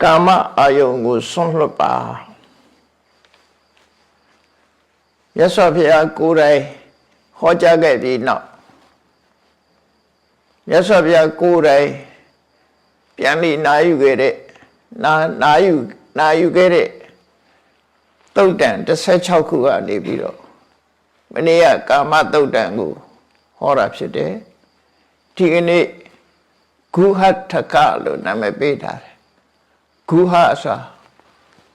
ကာမအာယုံကိုစွန့်လွတ်ပါမြတ်စွာဘုရားကိုယ်တိုင်ဟောကြားခဲ့ပြီးနောက်မြတ်စွာဘုရားကိုယ်တိုင်ပြန်ပြီးနာယူခဲ့တဲ့နာယူခဲ့တဲ့သုတ်တန်16ခုကနေပြီးတော့မနေ့ကကာမသုတ်တန်ကိုဟောတာဖြစ်တယ်ဒီကနေ့ဂုဟထကလို့နာမည်ပေးထားတယ်ဂုဟဆို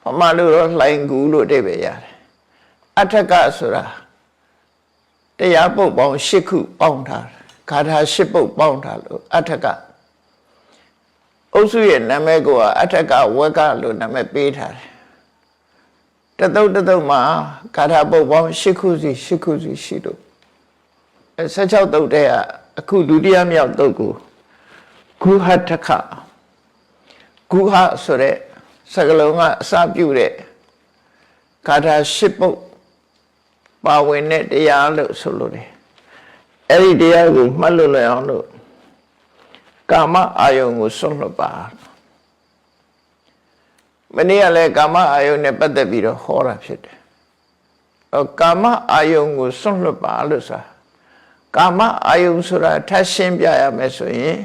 တာဗမာလိုတော့လှိုင်ကူလို့အဓိပ္ပာယ်ရတယ်အထကဆိုတာတရားပုဒ်ပေါင်း8ခုပေါင်းထားတယ်ဂါထာ8ပုဒ်ပေါင်းထားလို့အထကအုပ်စုရဲ့နာမည်ကအထကဝက်ကလို့နာမည်ပေးထားတယ်တသုတ်မှာဂါထာပုဒ်ပေါင်း8ခုစီရှိလို့16သုတ်တည်းကအခုဒုတိယမြောက်သုတ်ကိုဂုဟထကဂုဟဆိုတဲ့စကားလုံးကအစပြုတဲ့ဂါထာ8ပုဒ်ပါဝင်တဲ့တရားလို့ဆိုလို့တယ်အဲ့ဒီတရားကိုမှတ်လို့လည်းအောင်လို့ကာမအာယုံကိုစွန့်လွတ်ပါမနေ့ကလည်းကာမအာယုံနဲ့ပတ်သက်ပြီးတော့ဟောတာဖြစ်တယ်ကာမအာယုံကိုစွန့်လွတ်ပါလို့ဆိုတာကာမအာယုံဆိုတာထပ်ရှင်းပြရမယ်ဆိုရင်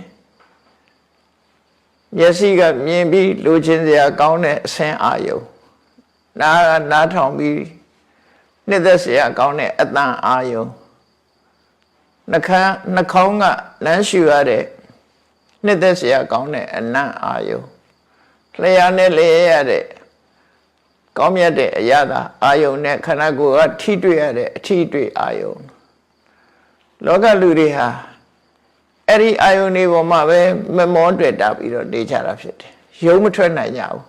မျက်စိကမြင်ပြီးလိုချင်စရာကောင်းတဲ့အဆင်းအာယုံနားထောင်ပြီးနှစ်သက်စရာကောင်းတဲ့အသံအာယုံနှာခေါင်းကလမ်းရှူရတဲ့နှစ်သက်စရာကောင်းတဲ့အနံ့အာယုံလျှာနဲ့လေရတဲ့ကောင်းမြတ်တဲ့အရာသာအာယုံနဲ့ခန္ဓာကိုယ်ကထိတွေ့ရတဲ့အထိတွေ့အာယုံလောကလူတွေဟာအဲ့ဒီအာယုန်တွေပေါ်မှာပဲမမောတွေ့တာပြီးတော့နေကြတာဖြစ်တယ်။ရုံမထွက်နိုင်ကြဘူး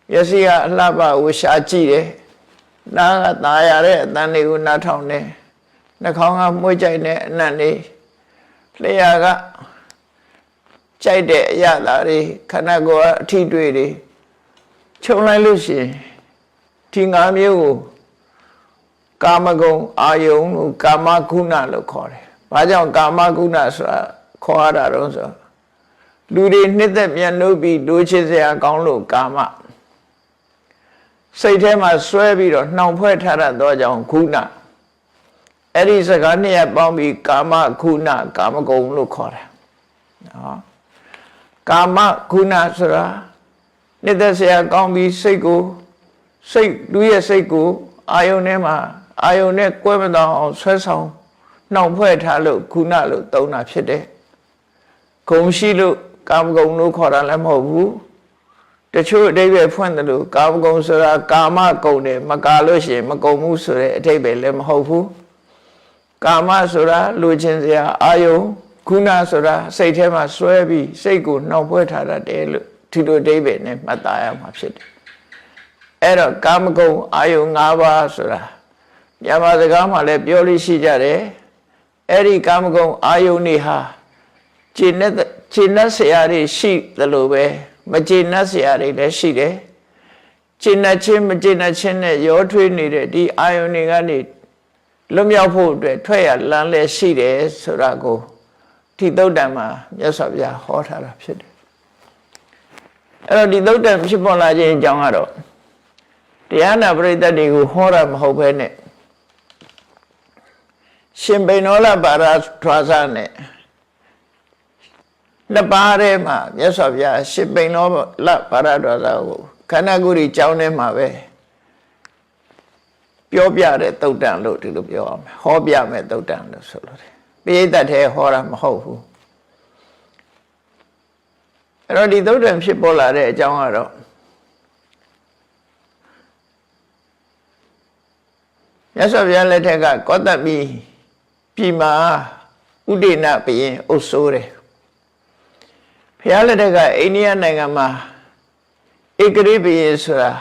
။မျက်စိကအလှပကိုရှာကြည့်တယ်။နားကตาရတဲ့အတန်တွေကိုနားထောင်တယ်။နှာခေါင်းကမှုကြိုက်တဲ့အနံ့တွေလျှာကကြိုက်တဲ့အရာတွေခန္ဓာကိုယ်အထိတွေ့တွေခြုံလိုက်လို့ရှိရင်ဒီ၅မျိုးကိုကာမဂုဏ်အာယုံလို့ကာမဂုဏလို့ခေါ်တယ်။ဘာကြောင့်ကာမဂုဏဆိုတာခေါ်ရတာတော့ဆိုလူတွေနှစ်သက်မြတ်နိုးပြီးလိုချင်စရာကောင်းလို့ကာမစိတ်ထဲမှာစွဲပြီးတော့နှောင်ဖွဲ့ထားတဲ့ကြောင့်ဂုဏအဲ့ဒီစကားနှစ်ရပ်ပေါင်းပြီးကာမဂုဏကာမဂုဏ်လို့ခေါ်တယ်နော်ကာမဂုဏဆိုတာနှစ်သက်စရာကောင်းပြီးလူရဲ့စိတ်ကိုအာယုန်ထဲမှာအာယုန်နဲ့ကွဲမတော်အောင်ဆွဲဆောင်နှောင်ဖွဲ့ထားလို့ခုနလို့သုံးတာဖြစ်တယ်။ဂုံရှိလို့ကာမဂုဏ်လို့ခေါ်တာလည်းမဟုတ်ဘူး။တချို့အဓိပ္ပာယ်ဖွင့်တယ်လို့ကာမဂုဏ်ဆိုတာကာမဂုဏ်တယ်မကာလို့ရှိရင်မကုံမှုဆိုတဲ့အဓိပ္ပာယ်လည်းမဟုတ်ဘူး။ကာမဆိုတာလူချင်းစရာအာယုံခုနဆိုတာစိတ်ထဲမှာစွဲပြီးစိတ်ကိုနှောင်ဖွဲ့ထားတတ်တယ်လို့ဒီလိုအဓိပ္ပာယ်နဲ့မှတ်သားရမှာဖြစ်တယ်။အဲ့တော့ကာမဂုဏ်အာယုံ၅ပါးဆိုတာမြန်မာစကားမှာလည်းပြောလို့ရှိကြတယ်အဲ့ဒီကာမဂုဏ်အာယုန်တွေဟာခြေနဲ့ဆရာတွေရှိသလိုပဲမခြေနဲ့ဆရာတွေလည်းရှိတယ်ခြေနဲ့ချင်းမခြေနဲ့ချင်းနဲ့ရောထွေးနေတဲ့ဒီအာယုန်တွေကနေလွတ်မြောက်ဖို့အတွက်ထွက်ရလမ်းလည်းရှိတယ်ဆိုတာကိုဒီသုတ်တံမှာမြတ်စွာဘုရားဟောထားတာဖြစ်တယ်အဲ့တော့ဒီသုတ်တံဖြစ်ပေါ်လာခြင်းအကြောင်းကတော့တရားနာပရိသတ်တွေကိုဟောတာမဟုတ်ဘဲနဲ့ရှင်ဘိနောလပါရထွားစားနဲ့နှစ်ပါးထဲမှာမြတ်စွာဘုရားရှင်ဘိနောလပါရထွားစားကိုခန္ဓာကိုယ်ကြီးကျောင်းထဲမှာပဲပြောပြတဲ့သုတ်တံလို့ဒီလိုပြောအောင်ဟောပြမဲ့သုတ်တံလို့ဆိုလို့တယ်ပိဋကတ်ထဲဟောတာမဟုတ်ဘူးအဲ့တော့ဒီသုတ်တံဖြစ်ပေါ်လာတဲ့အကြောင်းကတော့မြတ်စွာဘုရားလက်ထက်ကကောသမိပြည်မှာဥဒိဏဘုရင်အုပ်စိုးတယ်ဘုရားလက်ထက်ကအိန္ဒိယနိုင်ငံမှာဧကရိဘုရင်ဆိုတာ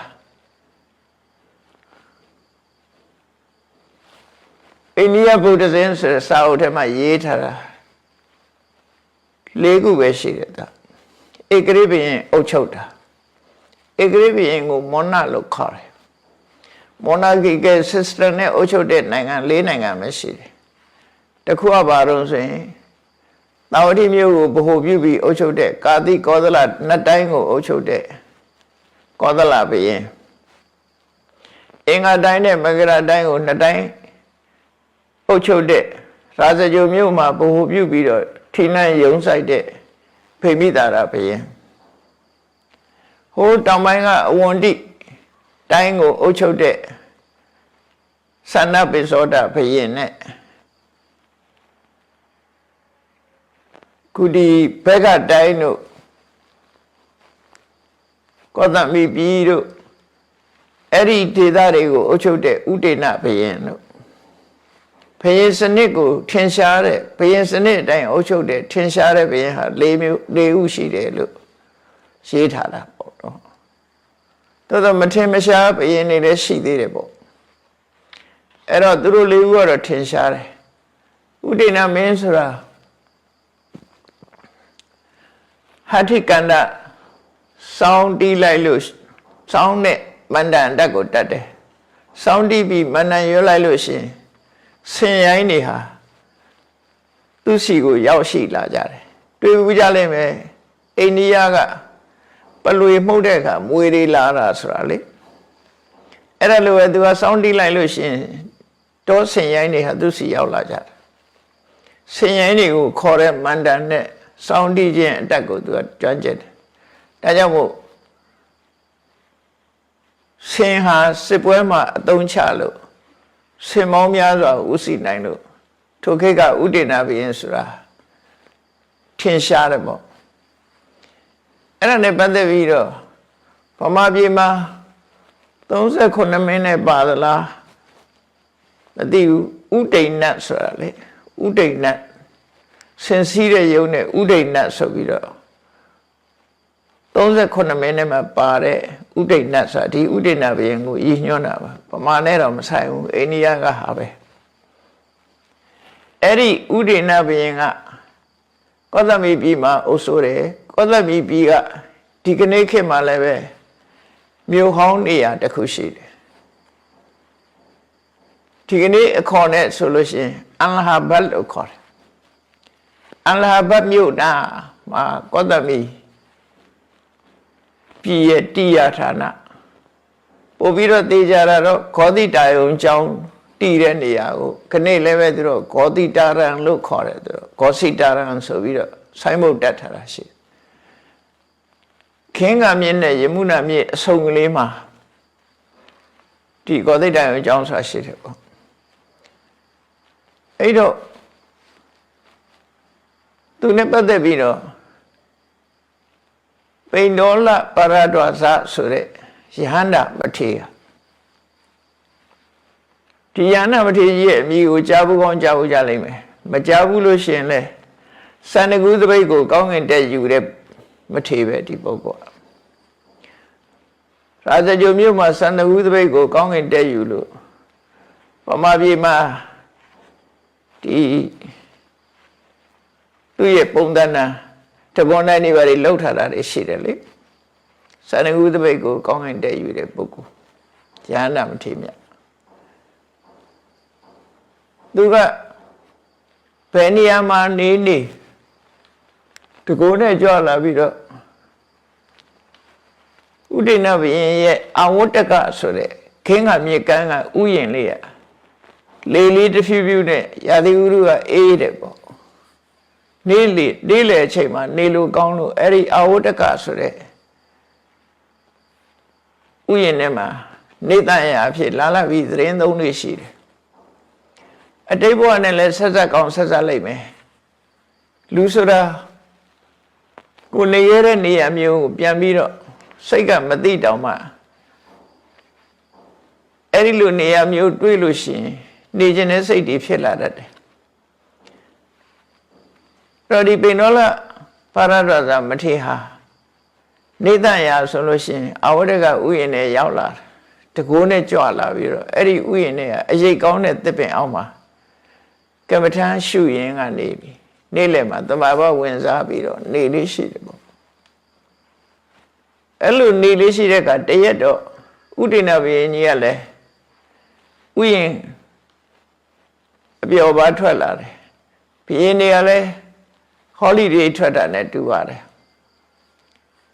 အိန္ဒိယဗုဒ္ဓဇင်းဆိုတဲ့စာအုပ်ထဲမှာရေးထားတာ၄ခုပဲရှိတယ်ဒါဧကရိဘုရင်အုပ်ချုပ်တာဧကရိဘုရင်ကိုမောနလို့ခေါ်တယ်monarchical system နဲ့အုပ်ချုပ်တဲ့နိုင်ငံ၄နိုင်ငံပဲရှိတယ်တခုကဘာလို့ဆိုရင် သာဝတိမြို့ကိုဗဟိုပြုပြီးအုပ်ချုပ်တဲ့ကာတိကောသလနှစ်တိုင်းကိုအုပ်ချုပ်တဲ့ကောသလဘုရင်အင်္ဂါတိုင်းနဲ့မဂရတိုင်းကိုနှစ်တိုင်းအုပ်ချုပ်တဲ့ရာဇဂိုမြို့မှာဗဟိုပြုပြီးတော့ထိနှံရုံဆိုင်တဲ့ဖိမိတာရဘုရင်ဟိုတောင်ပိုင်းကအဝန္တိတိုင်းကိုအုပ်ချုပ်တဲ့သန္နပိသောဒဘုရင်နဲ့ကုဒီဘက်ကတိုင်းတို့ကောသမိပြည်တို့အဲ့ဒီဒေသတွေကိုအုပ်ချုပ်တဲ့ဥဒေနဘုရင်တို့ဘုရင်စနစ်ကိုထင်ရှားတဲ့ဘုရင်စနစ်အတိုင်းအုပ်ချုပ်တဲ့ထင်ရှားတဲ့ဘုရင်ဟာ၄ခုရှိတယ်လို့ရေးထားတာပေါ့တော့တော်တော်မထင်မရှားဘုရင်တွေလည်းရှိသေးတယ်ပေါ့အဲ့တော့သူတို့၄ခုကတော့ထင်ရှားတယ်ဥဒေနမင်းဆိုတာဟာတိကန္ဒစောင်းတီးလိုက်လို့စောင်းနဲ့မန္တန်တက်ကိုတက်တယ်စောင်းတီးပြီးမန္တန်ရွလိုက်လို့ရှင်ဆင်ရိုင်းတွေဟာသူ့စီကိုရောက်ရှိလာကြတယ်တွေ့ဘူးကြလိမ့်မယ်အိန္ဒိယကပလွေမှုတ်တဲ့အခါမွေတွေလာတာဆိုတာလေအဲ့ဒါလိုပဲသူကစောင်းတီးလိုက်လို့ရှင်တောဆင်ရိုင်းတွေဟာသူ့စီရောက်လာကြတယ်ဆင်ရိုင်းတွေကိုခေါ်တဲ့မန္တန်နဲ့စောင်းတီးခြင်းအတက်ကိုသူကကျွမ်းကျင်တယ်ဒါကြောင့်မို့ဆင်ဟာစစ်ပွဲမှာအသုံးချလို့ဆင်မောင်းများစွာဥစီနိုင်လို့ထိုခေတ်ကဥဒေနဘုရင်ဆိုတာထင်ရှားတယ်ပေါ့အဲ့ဒါနဲ့ပတ်သက်ပြီးတော့ဗမာပြည်မှာ39မင်းနဲ့ပါသလားမသိဘူးဥဒိဏတ်ဆိုတာလေဥဒိဏတ်ဆင်စီးတဲ့ယုံနဲ့ဥဒိဏတ်ဆိုပြီးတော့39မင်းနဲ့မှပါတဲ့ဥဒိဏတ်ဆိုတာဒီဥဒိဏဘုရင်ကိုရည်ညွှန်းတာပါဗမာနဲ့တော့မဆိုင်ဘူးအိန္ဒိယကဟာပဲအဲ့ဒီဥဒိဏဘုရင်ကကောသမိပြည်မှာအုပ်စိုးတယ်ကောသမိပြည်ကဒီကနေ့ခေတ်မှာလည်းပဲမြို့ဟောင်းနေရာတစ်ခုရှိတယ်ဒီကနေ့အခေါ်နဲ့ဆိုလို့ရှိရင်အလ္လာဟဘတ်လို့ခေါ်တယ်အလ္လာဟဘတ်မြို့နာမှာကောသမိပြည်ရဲ့တိယဌာနပို့ပြီးတော့တေးကြတာတော့ဂောတိတာယုံကျောင်းတည်တဲ့နေရာကိုခဏလည်းပဲသူတို့ဂောတိတာရံလို့ခေါ်တယ်သူတို့ဂောစီတာရံဆိုပြီးတော့ဆိုင်းဘုတ်တက်ထားတာရှိခင်းကမြင့်နဲ့ယမုနာမြင့်အဆုံကလေးမှာဒီဂောတိတာယုံကျောင်းဆိုတာရှိတယ်ပေါ့အဲ့တော့သူနဲ့ပတ်သက်ပြီးတော့ပိန္ဒောလပရဒဝဇဆိုတဲ့ယဟန္တာမထေရဒီယဟန္တာမထေရရဲ့အမည်ကိုကြားဘူးကောင်းကြားဘူးကြလိမ့်မယ်မကြားဘူးလို့ရှိရင်လဲစန္ဒကူသပိတ်ကိုကောင်းကင်တက်ယူတဲ့မထေရပဲဒီပုဂ္ဂိုလ်ရာဇဂိုမြို့မှာစန္ဒကူသပိတ်ကိုကောင်းကင်တက်ယူလို့ဗမာပြည်မှာဒီသူ့ရဲ့ပုံသဏ္ဍာန်တပွန်တိုင်းနေပါလေလှုပ်ထားတာတွေရှိတယ်လေစန္ဒကူသပိတ်ကိုကောင်းကင်တက်ယူတဲ့ပုဂ္ဂိုလ်ယဟန္တာမထေရမြတ်သူကဘယ်နေရာမှာနေတကိုယ်နဲ့ကြွလာပြီးတော့ဥဒိဏဘုရင်ရဲ့အဝတ္တကဆိုတဲ့ခင်းကမြေကမ်းကဥယျာဉ်လေးရလေလေးတစ်ဖြူဖြူနဲ့ရာသီဥတုကအေးတယ်ပေါ့နေလေအချိန်မှာနေလို့ကောင်းလို့အဲ့ဒီအဝတ္တကဆိုတဲ့ဥယျာဉ်ထဲမှာနေတန်ရအဖြစ်လာပြီးသတင်းသုံးတွေရှိတယ်အတိတ်ဘဝနဲ့လည်းဆက်ဆက်ကောင်းဆက်ဆက်လိုက်မယ်လူဆိုတာကိုနေရတဲ့နေရာမျိုးကိုပြန်ပြီးတော့စိတ်ကမသိတောင်မှအဲ့ဒီလိုနေရာမျိုးတွေးလို့ရှိရင်နေခြင်းနဲ့စိတ်တွေဖြစ်လာတတ်တယ်တော့ဒီပိန္ဒောလပါရဒဝဇမထေရဟာနေတန်ရာဆိုလို့ရှိရင်အဝတ္တကဥယျာဉ်နဲ့ရောက်လာတကိုးနဲ့ကြွလာပြီးတော့အဲ့ဒီဥယျာဉ်နဲ့အရေးကောင်းတဲ့သစ်ပင်အောက်မှာကမ္မထမ်းရှုရင်းကနေပြီးနေ့လယ်မှာတမဘဝင်စားပြီးတော့နေလေးရှိတယ်ပေါ့အဲ့လိုနေလေးရှိတဲ့ကတရက်တော့ဥဒိဏဘုရင်ကြီးကလည်းဥယျာဉ်အပျော်ပါထွက်လာတယ်ဘုရင်တွေကလည်း holiday ထွက်တာနဲ့တူပါတယ်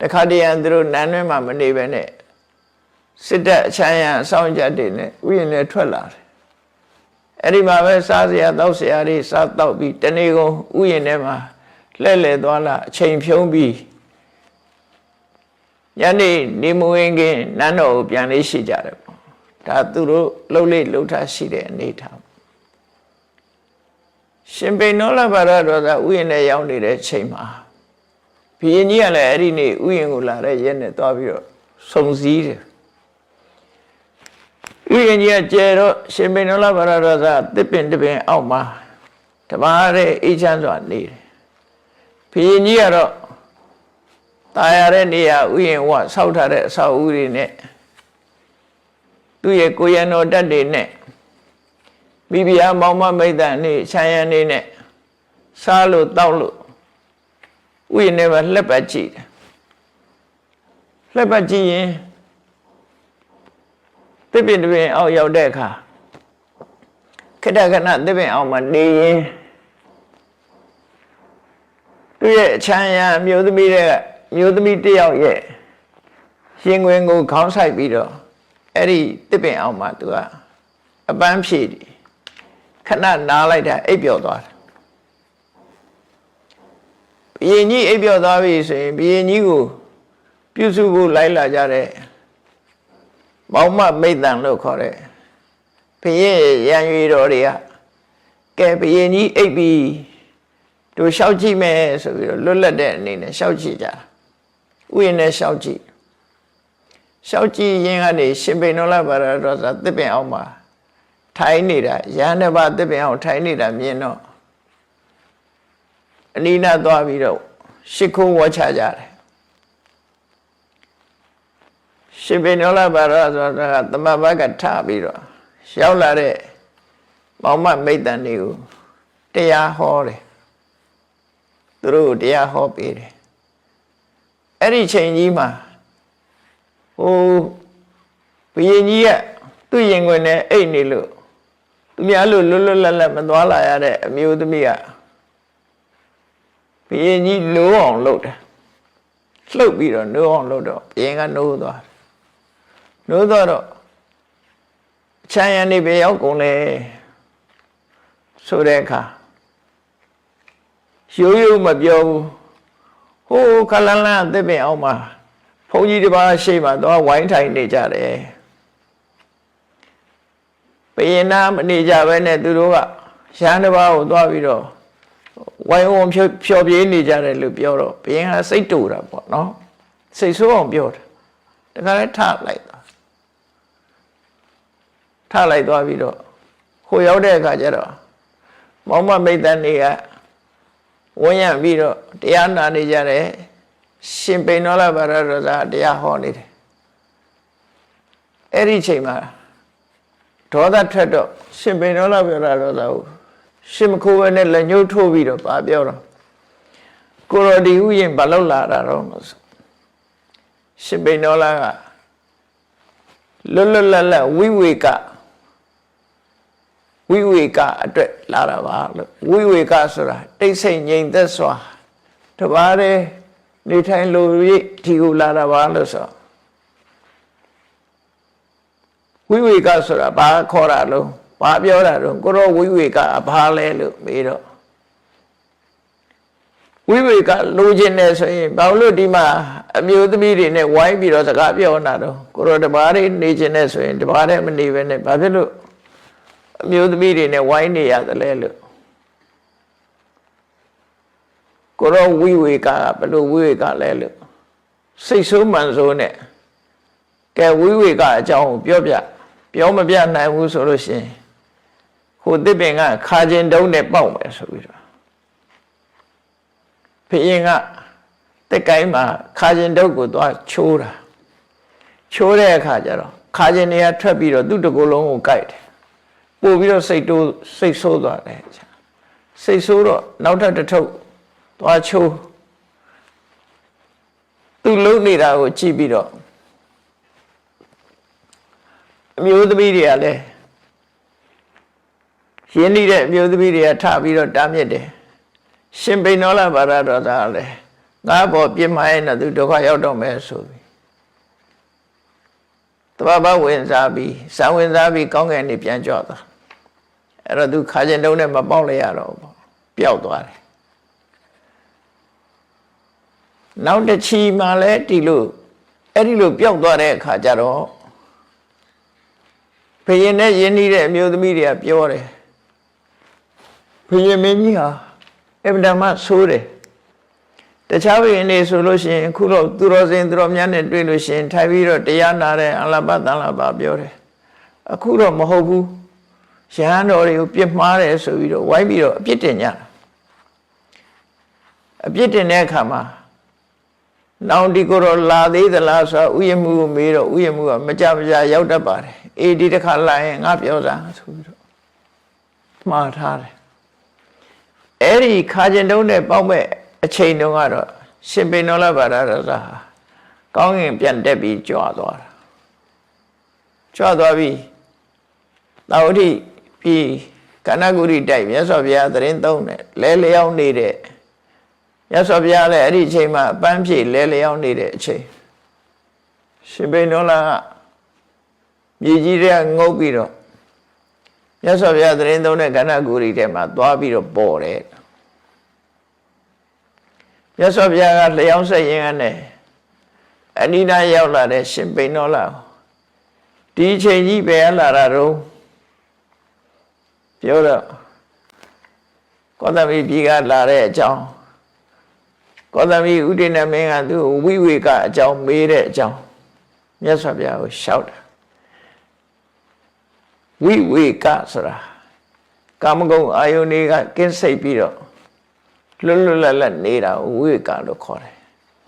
တခါတည်းရန်သူတို့နန်းတွင်းမှာမနေပဲနဲ့စစ်တပ်အချမ်းရံအဆောင်ကြတဲ့နဲ့ဥယျာဉ်နဲ့ထွက်လာတယ်အဲ့ဒီမှာပဲစားစရာတောက်စရာတွေစားတောက်ပြီးတနေ့ကုန်ဥယျာဉ်ထဲမှာလှည့်လည်သွားလာအချိန်ဖြုံးပြီးညနေနေမဝင်ခင်နန်းတော်ကိုပြန်လေးရှိကြတယ်ပေါ့ဒါသူတို့လှုပ်လေလှုပ်ထားရှိတဲ့အနေထားရှင်ပိနောလဘာရတော်သာဥယျာဉ်နဲ့ရောက်နေတဲ့ချိန်မှာဘုရင်ကြီးကလည်းအဲ့ဒီနေ့ဥယျာဉ်ကိုလာတဲ့ရက်နဲ့သွားပြီးတော့စုံစည်းတယ်ဥယျာဉ်ကြီးကကျဲတော့ရှင်ပိနောလဘာရတော်သာတစ်ပင်တစ်ပင်အောက်မှာတပါးတဲ့အေးချမ်းစွာနေတယ်ဘုရင်ကြီးကတော့ตายရတဲ့နေရာဥယျာဉ်ဝဆောက်ထားတဲ့အဆောက်အဦတွေနဲ့သူ့ရဲ့ကိုရံတော်တက်တွေနဲ့မိဖုရားမောင်မမိတ်တန်နေခြံရံနေနဲ့စားလို့တောက်လို့ဥယျာဉ်ထဲမှာလှက်ပတ်ကြည့်တယ်လှက်ပတ်ကြည့်ရင်တစ်ပင်တစ်ပင်အောက်ရောက်တဲ့အခါခဏခဏတစ်ပင်အောက်မှာနေရင်သူ့ရဲ့ခြံရံမျိုးသမီးတယောက်ရဲ့ရှင်ခွင်ကိုခေါင်းဆိုင်ပြီးတော့အဲ့ဒီတစ်ပင်အောင်မှာသူကအပန်းဖြည့်တယ်ခဏနားလိုက်တာအိပ်ပျော်သွားတယ်ဘုရင်ကြီးအိပ်ပျော်သွားပြီဆိုရင်ဘုရင်ကြီးကိုပြုစုဖို့လိုက်လာကြတဲ့မောင်မမိတ်တန်လို့ခေါ်တဲ့ဘုရင်ရံရွေတော်တွေကကဲဘုရင်ကြီးအိပ်ပြီးတို့လျှောက်ကြည့်မယ်ဆိုပြီးတော့လွတ်လပ်တဲ့အနေနဲ့လျှောက်ကြည့်ကြဥယျာဉ်နဲ့လျှောက်ကြည့်ရင်းကနေရှင်ပိနောလဘာရတော်သာတစ်ပင်အောင်မှာထိုင်နေတာရဟန်းတစ်ပါးတစ်ပင်အောင်ထိုင်နေတာမြင်တော့အနိနာသွားပြီးတော့ရှ िख ိုးဝါချကြတယ်ရှင်ပိနောလဘာရဆိုတာကသမဘကထပြီးတော့ရောက်လာတဲ့မောင်မမိတ်တန်တွေကိုတရားဟောတယ်သူတို့တရားဟောပေးတယ်အဲ့ဒီချိန်ကြီးမှာဟိုဘုရင်ကြီးကသူ့ရင်ခွင်နဲ့အိတ်နေလို့သူများလို့လွတ်လွတ်လပ်လပ်မသွားလာရတဲ့အမျိုးသမီးကဘုရင်ကြီးနိုးအောင်လုပ်တယ်လှုပ်ပြီးတော့နိုးအောင်လုပ်တော့ဘုရင်ကနိုးသွားတော့ခြံရံနေပဲရောက်ကုန်လေဆိုတဲ့အခါရိုးမပြောဘူးဟိုးခလန်းလန်းအသစ်ပင်အောင်မှာဘုန်းကြီးတစ်ပါးရှေ့မှာတော့ဝိုင်းထိုင်နေကြတယ်ဘုရင်နာမနေကြဘဲနဲ့သူတို့ကရဟန်းတစ်ပါးကိုသွားပြီးတော့ဝိုင်းဝန်းဖြောပြေးနေကြတယ်လို့ပြောတော့ဘုရင်ကစိတ်တူတာပေါ့နော်စိတ်ဆိုးအောင်ပြောတယ်တခါလဲထလိုက်သွားပြီးတော့ဟိုရောက်တဲ့အခါကျတော့မောင်မမိတ်တန်တွေကဝန်းရံပြီးတော့တရားနာနေကြတယ်ရှင်ပိနောလဘာရတော်သာတရားဟောနေတယ်အဲ့ဒီချိန်မှာဒေါသထွက်တော့ရှင်ပိနောလဘာရတော်သာကိုရှင်မခိုးဘဲနဲ့လက်ညှိုးထိုးပြီးတော့ပါပြောတော့ကိုရောဒီဥယျာဉ်ဘာလို့လာတာတော့ရှင်ပိနောလကလွတ်လပ်ဝိဝေကအတွက်လာတာပါလို့ဝိဝေကဆိုတာတိတ်ဆိတ်ငြိမ်သက်စွာတပါးတည်းနေထိုင်လို့ဒီကိုလာတာပါလို့ဆိုဝိဝေကဆိုတာဘာခေါ်တာလို့ဘာပြောတာတော့ကိုရောဝိဝေကဘာလဲလို့မေးတော့ဝိဝေကလိုချင်တယ်ဆိုရင်ဘာလို့ဒီမှာအမျိုးသမီးတွေနဲ့ဝိုင်းပြီးတော့စကားပြောနေတာတော့ကိုရောတပါးတည်းနေချင်တယ်ဆိုရင်တပါးတည်းမနေဘဲနဲ့ဘာဖြစ်လို့အမျိုးသမီးတွေနဲ့ဝိုင်းနေရတယ်လဲလို့ကိုရောဝိဝေကဘယ်လိုဝိဝေကလဲလို့စိတ်ဆိုးမှန်ဆိုးနဲ့ကဲဝိဝေကအကြောင်းကိုပြောမပြနိုင်ဘူးဆိုလို့ရှိရင်ဟိုတစ်ပင်ကခါကျင်တုံးနဲ့ပေါက်မယ်ဆိုပြီးတော့ဘုရင်ကတက်ကိုင်းမှာခါကျင်တုံးကိုသွားချိုးတဲ့အခါကျတော့ခါကျင်တွေကထွက်ပြီးတော့သူ့တကူလုံးကိုကိုက်တယ်ပို့ပြီးတော့စိတ်ဆိုးသွားတယ်စိတ်ဆိုးတော့နောက်ထပ်တစ်ထုပ်သွားချိုးသူလုံးနေတာကိုကြည့်ပြီးတော့အမျိုးသမီးတွေကလည်းရင်းနှီးတဲ့အမျိုးသမီးတွေကထပြီးတော့တားမြစ်တယ် ရှင်ပိဏောလဘာရတော်သားလေငါဘောပြစ်မှားရင်တော့သူဒုက္ခရောက်တော့မယ်ဆိုပြီးတဘာဘဝင်စားပြီးဇံဝင်စားပြီးကောင်းကင်နေပြန်ကြွသွားအဲ့တော့သူခါကျင်တုံးနဲ့မပေါက်လိုက်ရတော့ဘူးပျောက်သွားတယ်နောက်တစ်ချီမှလည်းဒီလိုအဲ့ဒီလိုပျောက်သွားတဲ့အခါကျတော့ဘုရင်နဲ့ယဉ်နေတဲ့မျိုးသမီးတွေကပြောတယ်ဘုရင်မင်းကြီးဟာအဗ္ဗဓမ္မဆိုးတယ်တခြားဘုရင်တွေဆိုလို့ရှိရင်အခုတော့သူတော်စင်သူတော်များနဲ့တွေ့လို့ရှိရင်ထိုင်ပြီးတော့တရားနာတယ်အလဘတန်လဘပြောတယ်အခုတော့မဟုတ်ဘူးရဟန်းတော်တွေကိုပြစ်မှားတယ်ဆိုပြီးတော့ဝိုင်းပြီးတော့အပြစ်တင်ကြတာအပြစ်တင်တဲ့အခါမှာနောင်ဒီကိုတော့လာသေးသလားဆိုတော့ဥယျာဉ်မှုကိုမေးတော့ဥယျာဉ်မှုကမကြမကြရောက်တတ်ပါတယ်အေးဒီတစ်ခါလာရင်ငါပြောစားဆိုပြီးတော့မှားထားတယ်အဲ့ဒီခါကျင်တုံးနဲ့ပေါက်မဲ့အချိန်တုန်းကတော့ရှင်ပိဏောလဘာရတော်သာကောင်းကင်ပြန်တက်ပြီးကြွသွားတာကြွသွားပြီးသာဝတိပြီးကဏ္ဍဂုရိတိုက်မြတ်စွာဘုရားသရင်သုံးတယ်လဲလျောင်းနေတဲ့မြတ်စွာဘုရားလည်းအဲ့ဒီအချိန်မှာအပန်းဖြေလဲလျောင်းနေတဲ့အချိန်ရှင်ပိဏောလကမြေကြီးတွေကငုတ်ပြီးတော့မြတ်စွာဘုရားသရင်သုံးတဲ့ကဏ္ဍဂုရိထဲမှာသွားပြီးတော့ပေါ်တယ်မြတ်စွာဘုရားကလျောင်းဆက်ရင်နဲ့အနိနာရောက်လာတဲ့ရှင်ပိဏောလဒီအချိန်ကြီးပဲလာတာတော့ပြောတော့ကောသမီပြည်ကလာတဲ့အကြောင်းကောသမီဥဒိဏမင်းကသူ့ဝိဝေကအကြောင်းမေးတဲ့အကြောင်းမြတ်စွာဘုရားကိုလျှောက်တာဝိဝေကဆိုတာကာမဂုဏ်အာယုန်တွေကကင်းစိတ်ပြီးတော့လွတ်လွတ်လပ်လပ်နေတာဝိဝေကလို့ခေါ်တယ်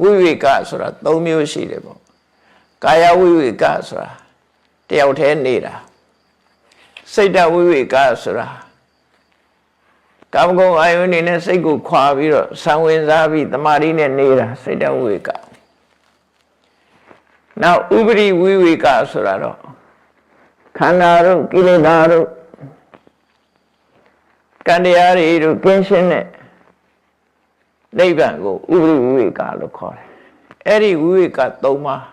ဝိဝေကဆိုတာ၃မျိုးရှိတယ်ပေါ့ကာယဝိဝေကဆိုတာတယောက်တည်းနေတာစိတ်တဝိဝေကဆိုတာကာမဂုဏ်အာယုန်နေနဲ့စိတ်ကိုခွာပြီးတော့ဆံဝင်စားပြီးတမာရီနဲ့နေတာစိတ်တဝိဝေကနောက်ဥပရိဝိဝေကဆိုတာတော့ခန္ဓာတို့ကိလေသာတို့ကံတရားတွေတို့ကင်းရှင်းတဲ့နိဗ္ဗာန်ကိုဥပရိဝိဝေကလို့ခေါ်တယ်အဲ့ဒီဝိဝေက၃ပါး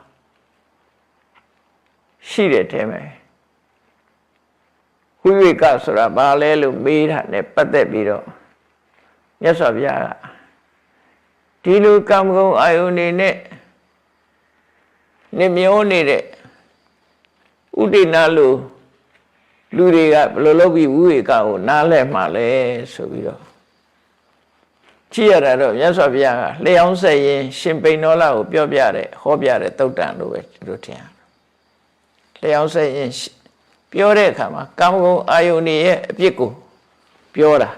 ရှိတဲ့တဲမှာဝိဝေကဆိုတာဘာလဲလို့မေးတာနဲ့ပတ်သက်ပြီးတော့မြတ်စွာဘုရားကဒီလိုကာမဂုဏ်အာယုန်နေနဲ့နေမျောနေတဲ့ဥဒိဏလို့လူတွေကဘယ်လိုလုပ်ပြီးဝိဝေကကိုနားလဲမှာလဲဆိုပြီးတော့ကြည့်ရတာတော့မြတ်စွာဘုရားကလျှောင်းဆက်ရင်ရှင်ပိဏောလကိုပြောပြတဲ့ဟောပြတဲ့သုတ်တန်လို့ပဲတို့ထင်ရတယ်လျှောင်းဆက်ရင်ပြောတဲ့အခါမှာကာမဂုဏ်အာယုန်ရဲ့အပြစ်ကိုပြောတာ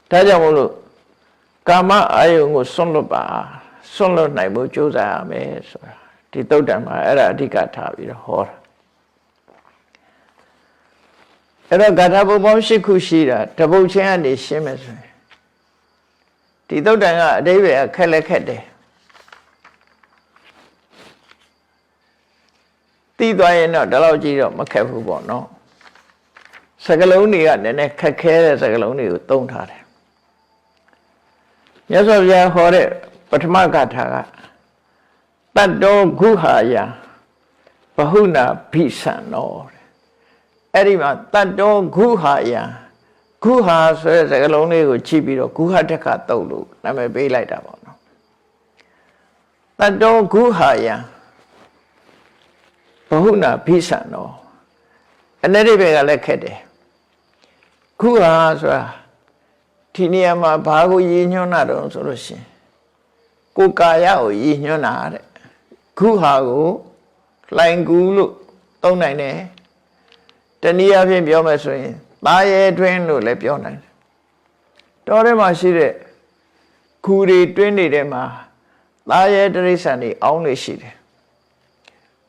ဒါကြောင့်မို့လို့ကာမအာယုန်ကိုစွန့်လွတ်ပါစွန့်လွတ်နိုင်ဖို့ကြိုးစားရမယ်ဆိုတာဒီသုတ်တန်မှာအဲ့ဒါအဓိကထားပြီးတော့ဟောတာအဲ့တော့ဂါထာပုံပေါင်း၈ခုရှိတာတပုတ်ချင်းကနေရှင်းမယ်ဆိုရင်ဒီသုတ်တန်ကအဓိပ္ပာယ်ခက်လက်ခက်တယ်သိသွားရင်တော့ဒီလောက်ကြည့်တော့မခက်ဘူးပေါ့နော်စကားလုံးတွေကနည်းနည်းခက်ခဲတဲ့စကားလုံးတွေကိုသုံးထားတယ်မြတ်စွာဘုရားဟောတဲ့ပထမဂါထာကတတ္တောဂုဟာယဘဟုနာဘိသံနောအဲ့ဒီမှာတတ္တောဂုဟာယဂုဟာဆိုတဲ့စကားလုံးလေးကိုကြည့်ပြီးတော့ဂုဟတက္ခတုတ်လို့နာမည်ပေးလိုက်တာပေါ့နော်တတ္တောဂုဟာယဘဟုနာဘိသံနောအနည်းဘက်ကလည်းခက်တယ်ဂုဟာဆိုတာဒီနေရာမှာဘာကိုရည်ညွှန်းတာတော့ဆိုလို့ရှိရင်ကိုယ်ကာယကိုရည်ညွှန်းတာတဲ့ဂုဟာကိုလှိုင်ကူလို့သုံးနိုင်တယ်တနည်းအားဖြင့်ပြောမယ်ဆိုရင်သားရဲတွင်းလို့လည်းပြောနိုင်တယ်တောထဲမှာရှိတဲ့ခူတွေတွင်းနေတဲ့မှာသားရဲတိရစ္ဆာန်တွေအောင်းနေရှိတယ်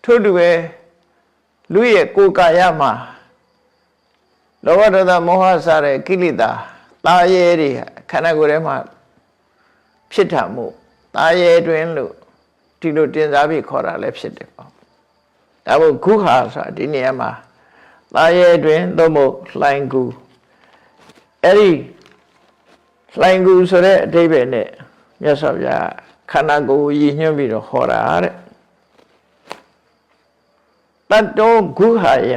ထို့တူပဲလူရဲ့ကိုယ်ကာယမှာလောဘဒေါသမောဟစတဲ့ကိလေသာသားရဲတွေခန္ဓာကိုယ်ထဲမှာဖြစ်တာမို့သားရဲတွင်လို့ဒီလိုတင်စားပြီးခေါ်တာလည်းဖြစ်တယ်ပေါ့ဒါမို့ဂုဟာဆိုတာဒီနေရာမှာသားရဲတွင်သို့မဟုတ်လှိုင်ကူအဲ့ဒီ လှိုင်ကူဆိုတဲ့အဓိပ္ပာယ်နဲ့မြတ်စွာဘုရားခန္ဓာကိုယ်ရည်ညွှန်းပြီးတော့ဟောတာတဲ့တတ္တောဂုဟာယ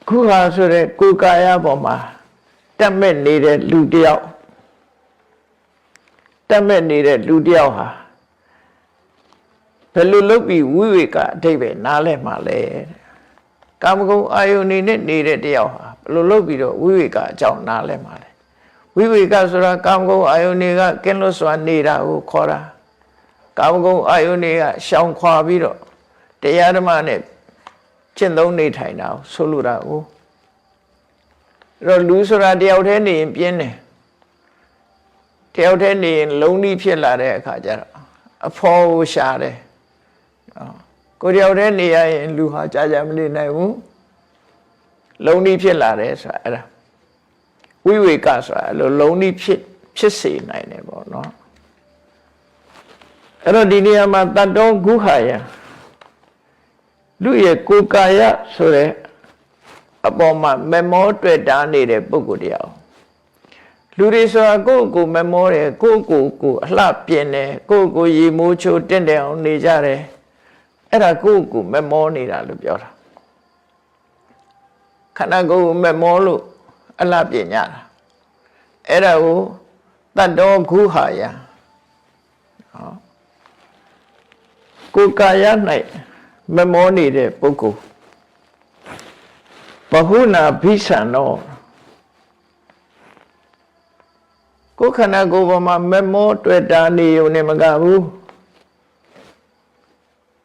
ဂုဟာဆိုတဲ့ကိုယ်ကာယပေါ်မှာတက်မဲ့နေတဲ့လူတယောက်တက်မဲ့နေတဲ့လူတယောက်ဟာဘယ်လိုလုပ်ပြီးဝိဝေကအဓိပ္ပာယ်နားလည်မှလဲကာမဂုဏ်အာယုန်နဲ့နေတဲ့တယောက်ဟာဘယ်လိုလုပ်ပြီးတော့ဝိဝေကအကြောင်းနားလည်မှလဲဝိဝေကဆိုတာကာမဂုဏ်အာယုန်တွေကကင်းလွတ်စွာနေတာကိုခေါ်တာကာမဂုဏ်အာယုန်တွေကရှောင်ခွာပြီးတော့တရားဓမ္မနဲ့ကျင့်သုံးနေထိုင်တာကိုဆိုလိုတာကိုအဲ့တော့လူဆိုတာတယောက်တည်းနေရင်ပြင်းတယ်တယောက်တည်းနေရင်လုံးနှီးဖြစ်လာတဲ့အခါကျတော့အဖော်ကိုရှာတယ်ကိုယ်တယောက်တည်းနေရရင်လူဟာကြာကြာမနေနိုင်ဘူးလုံးနှီးဖြစ်လာတယ်ဆိုတာအဲ့ဒါဝိဝေကဆိုတာအဲ့လိုလုံးနှီးဖြစ်စေနိုင်တယ်ပေါ့နော်အဲ့တော့ဒီနေရာမှာတတ္တောဂုဟာယလူရဲ့ကိုယ်ကာယဆိုတဲ့အပေါ်မှာမမောတွေ့တာနေတဲ့ပုဂ္ဂိုလ်တရားလူတွေဆိုတာကိုယ့်ကိုယ်မမောတယ်ကိုယ့်ကိုယ်အလှပြင်းတယ်ကိုယ့်ကိုယ်ရေမိုးချိုးတင့်တယ်အောင်နေကြတယ်အဲ့ဒါကိုယ့်ကိုယ်မမောနေတာလို့ပြောတာခန္ဓာကိုယ်မမောလို့အလှပြင်းကြတာအဲ့ဒါကိုတတ္တောဂုဟာယကိုယ်ကာယ၌မမောနေတဲ့ပုဂ္ဂိုလ်ဘဟုနာဘိသံနောကိုယ်ခန္ဓာကိုယ်ပေါ်မှာမမောတွေ့တာနေုံနဲ့မကဘူး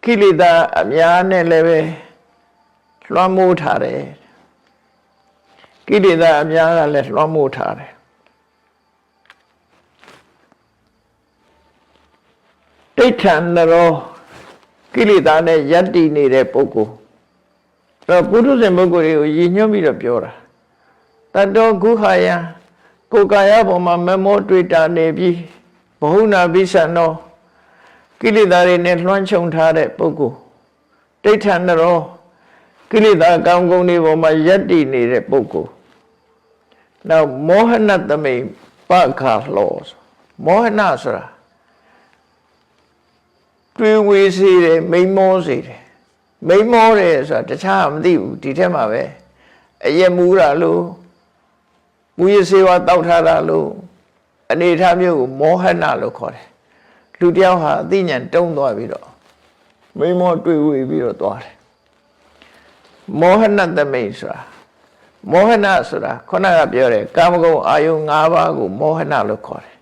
ကိလေသာအများနဲ့လည်းပဲလွှမ်းမိုးထားတယ်ကိလေသာအများကလည်းလွှမ်းမိုးထားတယ်ဒိဋ္ဌံနရောကိလေသာနဲ့ယက်တည်နေတဲ့ပုဂ္ဂိုလ်တော့ပုထုဇဉ်ပုဂ္ဂိုလ်တွေကိုရည်ညွှန်းပြီးတော့ပြောတာတတ္တောဂုဟာယကိုယ်ကာယပေါ်မှာမမောတွေ့တာနေပြီးဘဟုနာဘိသံနောကိလေသာတွေနဲ့လွှမ်းခြုံထားတဲ့ပုဂ္ဂိုလ်ဒိဋ္ဌံနရောကိလေသာကောင်းကုန်းတွေပေါ်မှာယက်တည်နေတဲ့ပုဂ္ဂိုလ်နောက်မောဟနသမိပခါလောမောဟနဆိုတာတွေးဝေးစေတယ်မိန်မောစေတယ်မိန်မောတယ်ဆိုတာတခြားမသိဘူးဒီထက်မှာပဲအယက်မူတာလို့မူရစေဝါတောက်ထားတာလို့အနေထားမျိုးကိုမောဟနလို့ခေါ်တယ်လူတယောက်ဟာအသိဉာဏ်တုံးသွားပြီးတော့မိန်မောတွေးဝေးပြီးတော့သွားတယ်မောဟနသမိတ်ဆိုတာမောဟနဆိုတာခုနကပြောတယ်ကာမဂုဏ်အာယုံ၅ပါးကိုမောဟနလို့ခေါ်တယ်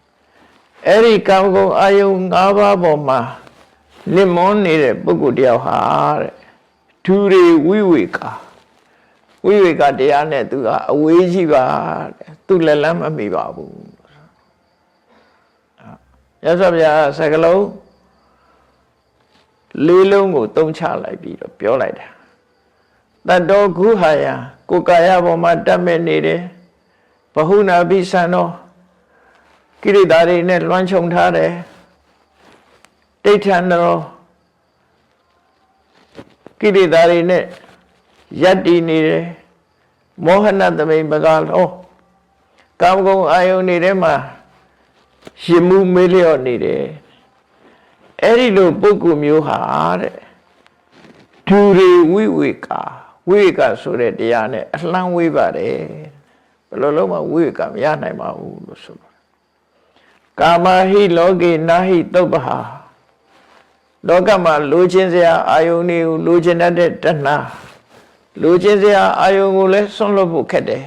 အဲ့ဒီကာမဂုဏ်အာယုံ၅ပါးပေါ်မှာလင်မွန်းနေတဲ့ပုဂ္ဂိုလ်တယောက်ဟာတဲ့ဒူရေဝိဝေကတရားနဲ့သူကအဝေးကြီးပါတဲ့သူလက်လန်းမမိပါဘူးရသော်ဗျာစကလုံးလေးလုံးကိုသုံးချလိုက်ပြီးတော့ပြောလိုက်တာတတ္တောဂုဟာယကိုယ်ကာယပေါ်မှာတက်မဲ့နေတယ်ဘဟုနာဘိသံနောကိလေသာတွေနဲ့လွှမ်းခြုံထားတယ်ဒိဋ္ဌံနရောကိလေသာတွေနဲ့ယက်တည်နေတယ်မောဟနသမိန်ပကလောကာမဂုဏ်အာယုန်တွေထဲမှာရှင်မှုမေးလျော့နေတယ်အဲ့ဒီလိုပုဂ္ဂိုလ်မျိုးဟာတဲ့ဒူရေဝိဝေကဆိုတဲ့တရားနဲ့အလှမ်းဝေးပါတယ်ဘယ်လိုလုံးမှဝိဝေကမရနိုင်ပါဘူးလို့ဆိုလို့ကာမဟိလောကေနာဟိသုပ္ပဟာလောကမှာလိုချင်စရာအာယုန်တွေကိုလိုချင်တတ်တဲ့တဏှာလိုချင်စရာအာယုန်ကိုလည်းဆွန့်လွတ်ဖို့ခက်တယ်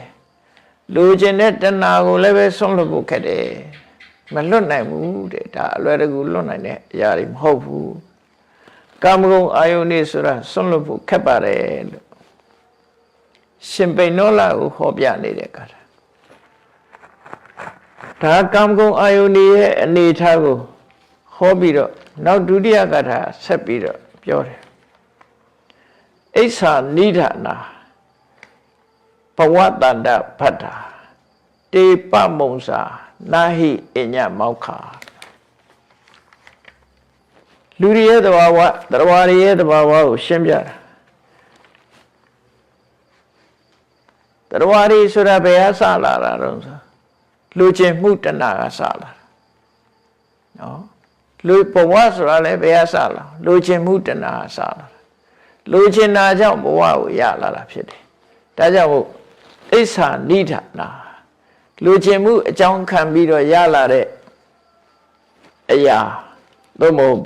လိုချင်တဲ့တဏှာကိုလည်းပဲဆွန့်လွတ်ဖို့ခက်တယ်မလွတ်နိုင်ဘူးတဲ့ဒါအလွယ်တကူလွတ်နိုင်တဲ့အရာတွေမဟုတ်ဘူးကာမဂုဏ်အာယုန်တွေဆိုတာဆွန့်လွတ်ဖို့ခက်ပါတယ်လို့ရှင်ပိဏောလကိုဟောပြနေတဲ့ကာထာဒါကာမဂုဏ်အာယုန်ရဲ့အနေအထားကိုဟောပြီးတော့နောက်ဒုတိယကာထာဆက်ပြီးတော့ပြောတယ်အိဋ္ဌာနိဒာနာဘဝတန္တဖတ္တာတေပမုံစာနာဟိအညမောက္ခာလူတွေရဲ့သဘာဝတရားတွေရဲ့သဘာဝကိုရှင်းပြတာတရားတွေဆိုတာဘယ်အစလာတာတော့ လူချင်းမှုတဏှာကစလာနော်လူဘဝဆိုတာလည်းဘယ်ကစလာလူချင်းမှုတဏှာကစလာလူချင်းနာကြောင့်ဘဝကိုရလာတာဖြစ်တယ်ဒါကြောင့်မို့အိစ္ဆာနိဒာနာလူချင်းမှုအကြောင်းခံပြီးတော့ရလာတဲ့အရာသို့မဟုတ်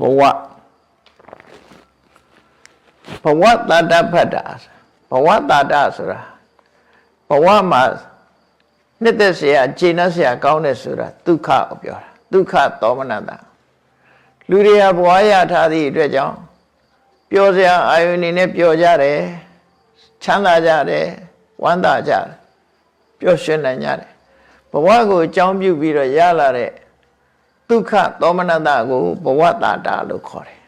ဘဝတာတဖတ်တာဘဝတာတဆိုတာဘဝမှာနှစ်သက်เสียကျေနပ်เสียကောင်းတယ်ဆိုတာဒုက္ခကိုပြောတာဒုက္ခသောမနတလူတွေကဘဝရထားသည့်အတွက်ကြောင့်ပျော်စရာအာယုန်နေနဲ့ပျော်ကြတယ်ချမ်းသာကြတယ်ဝမ်းသာကြတယ်ပျော်ရွှင်နိုင်ကြတယ်ဘဝကိုအကြောင်းပြုပြီးတော့ရလာတဲ့ဒုက္ခသောမနတကိုဘဝတာတလို့ခေါ်တယ်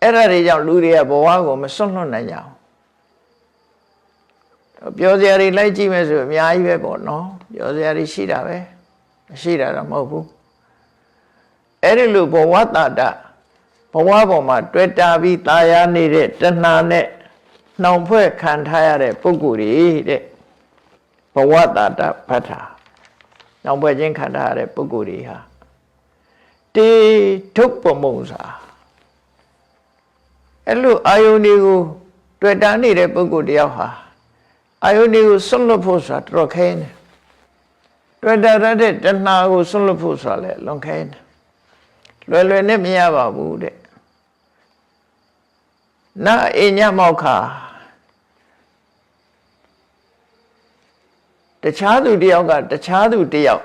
အဲ့ဒါတွေကြောင့်လူတွေကဘဝကိုမစွန့်လွတ်နိုင်ကြဘူးပြောစရာတွေလိုက်ကြည့်မယ်ဆိုအများကြီးပဲပေါ့နော်ပြောစရာတွေရှိတာပဲမရှိတာတော့မဟုတ်ဘူးအဲ့ဒီလိုဘဝတာတဘဝပေါ်မှာတွေ့တာပြီးตายာနေတဲ့တဏှာနဲ့နှောင်ဖွဲ့ခံထားရတဲ့ပုဂ္ဂိုလ်တွေတဲ့ဘဝတာတဖတ်တာနှောင်ဖွဲ့ခြင်းခံထားရတဲ့ပုဂ္ဂိုလ်တွေဟာတေထုတ်ပမုံစာအဲ့လိုအာယုန်တွေကိုတွေ့တာနေတဲ့ပုဂ္ဂိုလ်တယောက်ဟာအာယုန်တွေကိုဆွန့်လွတ်ဖို့ဆိုတာတော်ခဲနေတွေ့တာရတဲ့တဏှာကိုဆွန့်လွတ်ဖို့ဆိုတာလည်းလွန်ခဲနေလွယ်လွယ်နဲ့မရပါဘူးတဲ့နာအညမောက္ခတခြားသူတယောက်ကတခြားသူတယောက်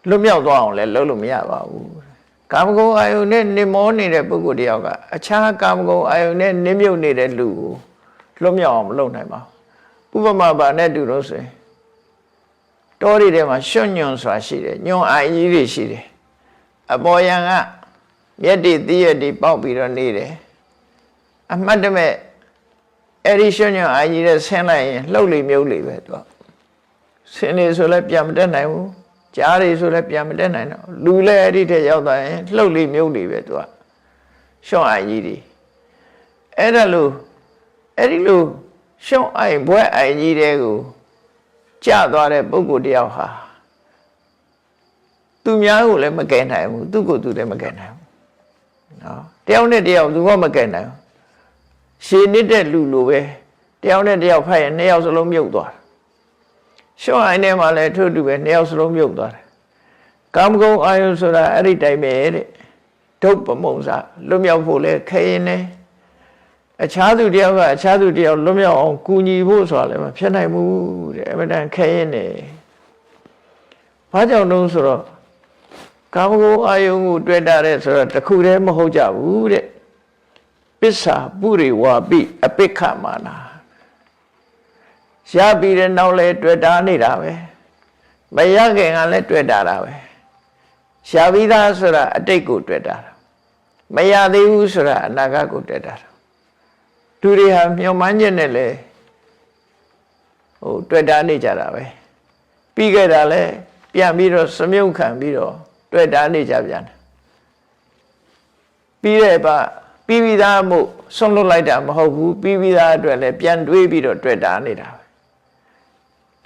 လွတ်မြောက်သွားအောင်လည်းလုပ်လို့မရပါဘူးကာမဂုဏ်အာယုန်နဲ့နေမောနေတဲ့ပုဂ္ဂိုလ်တယောက်ကအခြားကာမဂုဏ်အာယုန်နဲ့နေမြုပ်နေတဲ့လူကိုလွတ်မြောက်အောင်မလုပ်နိုင်ပါဘူးဥပမာပါနဲ့တူလို့ဆိုရင်တောတွေထဲမှာရွှွညွန်စွာရှိတယ်ညွန်အိုင်ကြီးတွေရှိတယ်အပေါ်ယံကမျက်တိသီးရတိပေါက်ပြီးတော့နေတယ်အမှတ်တမဲ့အဲ့ဒီရွှွညွန်အိုင်ကြီးနဲ့ဆင်းလိုက်ရင်လှုပ်လိမြုပ်လိပဲသူကဆင်းနေဆိုလည်းပြန်မတက်နိုင်ဘူးကြားတွေဆိုလည်းပြန်မတက်နိုင်တော့လူလည်းအဲ့ဒီထက်ရောက်သွားရင်လှုပ်လိမြုပ်လိပဲသူကရွှွန်အိုင်ကြီးတွေအဲ့ဒါလို့အဲ့ဒီလိုရွှွန်အိုင်ဘွဲအိုင်ကြီးတွေကိုကျသွားတဲ့ပုဂ္ဂိုလ်တယောက်ဟာသူများကိုလည်းမကယ်နိုင်ဘူးသူ့ကိုယ်သူလည်းမကယ်နိုင်ဘူးနော်တယောက်နဲ့တယောက်သူကမကယ်နိုင်ဘူးရှည်နေတဲ့လူလိုပဲတယောက်နဲ့တယောက်ဖတ်ရင်နှစ်ယောက်စလုံးမြုပ်သွားတယ်ရှော့အိုင်းထဲမှာလည်းထို့တူပဲနှစ်ယောက်စလုံးမြုပ်သွားတယ်ကာမဂုဏ်အာယုဆိုတာအဲ့ဒီတိုင်းပဲတဲ့ဒုပ္ပမုံစာလွတ်မြောက်ဖို့လဲခဲရင်နဲ့အခြားသူတယောက်ကအခြားသူတယောက်လွတ်မြောက်အောင်ကူညီဖို့ဆိုတာလည်းမဖြစ်နိုင်ဘူးတဲ့အမှန်တန်ခဲရင်နဲ့ဘာကြောင့်လို့ဆိုတော့ကာမဂုဏ်အာယုကိုတွေ့တာတဲ့ဆိုတော့တခုတည်းမဟုတ်ကြဘူးတဲ့ပစ္စာပုရိဝါပိအပိက္ခမာနာရပြီးတဲ့နောက်လဲတွေ့တာနေတာပဲမရခင်ကလည်းတွေ့တာပဲရှားပြီးသားဆိုတာအတိတ်ကိုတွေ့တာမရသေးဘူးဆိုတာအနာဂတ်ကိုတွေ့တာသူတွေဟာမျှော်မှန်းချက်နဲ့လဲတွေ့တာနေကြတာပဲပြီးခဲ့တာလဲပြန်ပြီးတော့စမြုပ်ခံပြီးတော့တွေ့တာနေကြပြန်တယ်ပြီးတဲ့ပါပြီးပြီးသားမှုဆုံးလွတ်လိုက်တာမဟုတ်ဘူးပြီးပြီးသားအတွက်လည်းပြန်တွေးပြီးတော့တွေ့တာနေတာပဲ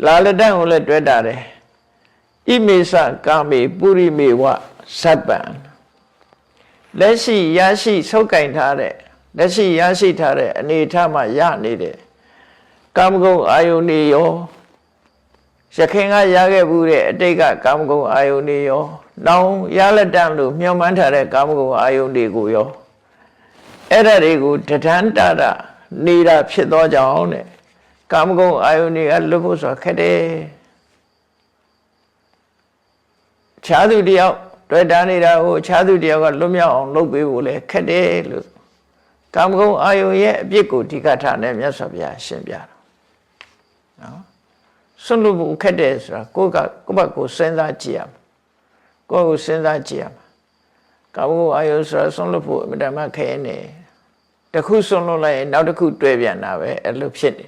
လာလက်တန်းကိုလည်းတွေ့တာတယ်ဣမေသကာမေပုရိမေဝသဗ္ဗံလက်ရှိရရှိဆုပ်ကင်ထားတဲ့လက်ရှိရရှိထားတဲ့အနေအထားမှာရနေတဲ့ကာမဂုဏ်အာယုန်တွေရောရခင်ကရခဲ့ဘူးတဲ့အတိတ်ကကာမဂုဏ်အာယုန်တွေရောနောင်ရလက်တန်းလို့မျှော်မှန်းထားတဲ့ကာမဂုဏ်အာယုန်တွေကိုရောအဲ့ဒါတွေကိုတထန်တာတာနေတာဖြစ်သောကြောင့်တဲ့ကာမဂုဏ်အာယုန်တွေကလွတ်ဖို့ဆိုခက်တယ်ခြားသူတယောက်တွေ့တာနေတာကိုခြားသူတယောက်ကလွတ်မြောက်အောင်လုပ်ပေးဖို့လဲခက်တယ်လို့ကာမဂုဏ်အာယုန်ရဲ့အပြစ်ကိုဒီကထာနဲ့မြတ်စွာဘုရားရှင်းပြတာနော်ဆွလို့ဖို့ခက်တယ်ဆိုတာကိုယ့်ဘက်ကိုစဉ်းစားကြည့်ရမယ်ကိုယ့်ကိုစဉ်းစားကြည့်ရမယ်ကာမဂုဏ်အာယုန်ဆိုတာဆွလို့ဖို့အမြဲတမ်းခဲနေတခုဆွလို့လိုက်ရင်နောက်တစ်ခုတွဲပြန်တာပဲအဲ့လိုဖြစ်နေ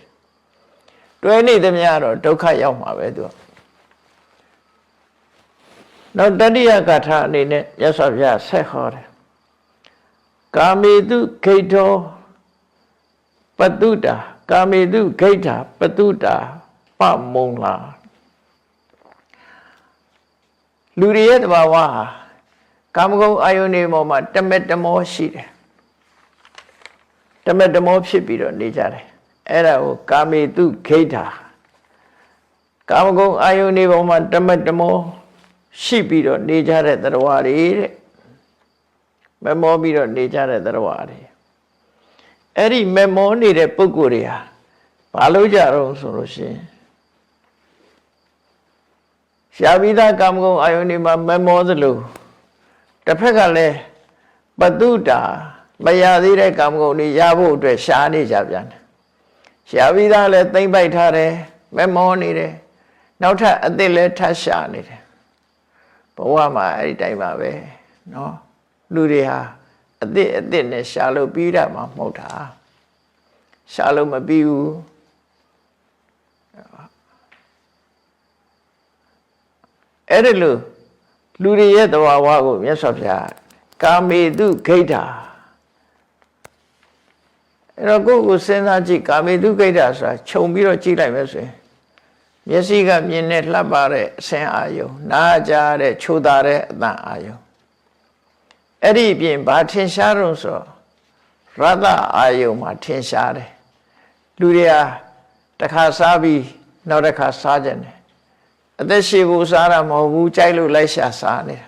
တွဲနေသမျှတော့ဒုက္ခရောက်မှာပဲသူကနောက်တတိယကထာအနေနဲ့မြတ်စွာဘုရားဆက်ဟောတယ်ကာမေတုဂိတောပတုတာကာမေတုဂိတာပတုတာပမုံလာ လူတွေရဲ့တဘာဝဟာကာမဂုဏ်အာယုန်တွေပေါ်မှာတမက်တမောရှိတယ်တမက်တမောဖြစ်ပြီးတော့နေကြတယ်အဲ့ဒါကိုကာမေတုခိဋ္ဌာကာမဂုဏ်အာယုန်တွေပေါ်မှာတမက်တမောရှိပြီးတော့နေကြတဲ့သတ္တဝါတွေတဲ့မမောပြီးတော့နေကြတဲ့သတ္တဝါတွေအဲ့ဒီမမောနေတဲ့ပုဂ္ဂိုလ်တွေဟာဘာလို့ကြတော့ဆိုလို့ရှိရင်ရှားပြီးသားကာမဂုဏ်အာယုန်တွေမှာမမောသလိုတစ်ဖက်ကလည်းပတုတာမရသေးတဲ့ကာမဂုဏ်တွေရဖို့အတွက်ရှားနေကြပြန်တယ်ရှားပြီးသားလည်းသိမ့်ပိုက်ထားတယ်မမောနေတယ်နောက်ထပ်အသစ်လည်းထပ်ရှားနေတယ်ဘဝမှာအဲ့ဒီတိုင်းပါပဲเนาะလူတွေဟာအသစ်နဲ့ရှားလို့ပြီးတာမှမဟုတ်တာရှားလို့မပြီးဘူးအဲ့ဒီလိုလူတွေရဲ့တဘာဝကိုမြတ်စွာဘုရားကာမေတုခိဋ္ဌာအဲ့တော့ကိုယ့်ကိုစဉ်းစားကြည့်ကာမေတုခိဋ္ဌာဆိုတာခြုံပြီးတော့ကြည့်လိုက်မယ်ဆိုရင်မျက်စိကမြင်တဲ့လှပတဲ့အဆင်းအာယုံနားကြားတဲ့ချိုသာတဲ့အသံအာယုံအဲ့ဒီပြင်ဘာထင်ရှားတော့ဆိုရတအာယုံမှာထင်ရှားတယ်လူတွေဟာတစ်ခါစားပြီးနောက်တစ်ခါစားကြတယ်အသက်ရှည်ဖို့စားတာမဟုတ်ဘူးကြိုက်လို့လိုက်ရှာစားနေတာ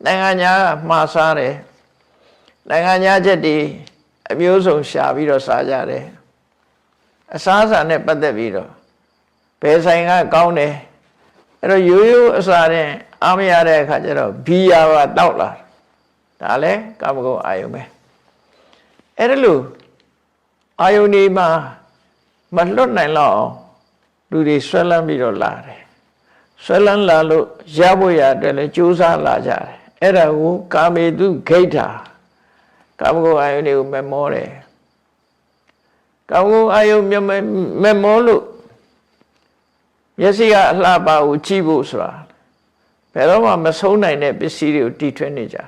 နိုင်ငံညာကမှားစားတယ်နိုင်ငံညာချက်တွေအမျိုးစုံရှာပြီးတော့စားကြတယ်အစားအစာနဲ့ပတ်သက်ပြီးတော့ဘယ်ဆိုင်ကကောင်းတယ်အဲ့တော့ရိုးရိုးအစားနဲ့အားမရတဲ့အခါကျတော့ဘီယာပါတောက်လာဒါလည်းကာမဂုဏ်အာယုံပဲအဲ့ဒါလို့အာယုန်ဒီမှာမလွတ်နိုင်တော့လူတွေဆွဲလန်းပြီးတော့လာတယ်ဆွဲလန်းလာလို့ရဖို့ရအတွက်လည်းကြိုးစားလာကြတယ်အဲ့ဒါကိုကာမေတုခိဋ္ဌာကာမဂုဏ်အာယုန်တွေကိုမမောတယ်ကာမဂုဏ်အာယုန်မမောလို့မျက်စိကအလှပကိုကြည့်ဖို့ဆိုတာဘယ်တော့မှမဆုံးနိုင်တဲ့ပစ္စည်းတွေကိုတီထွင်နေကြတယ်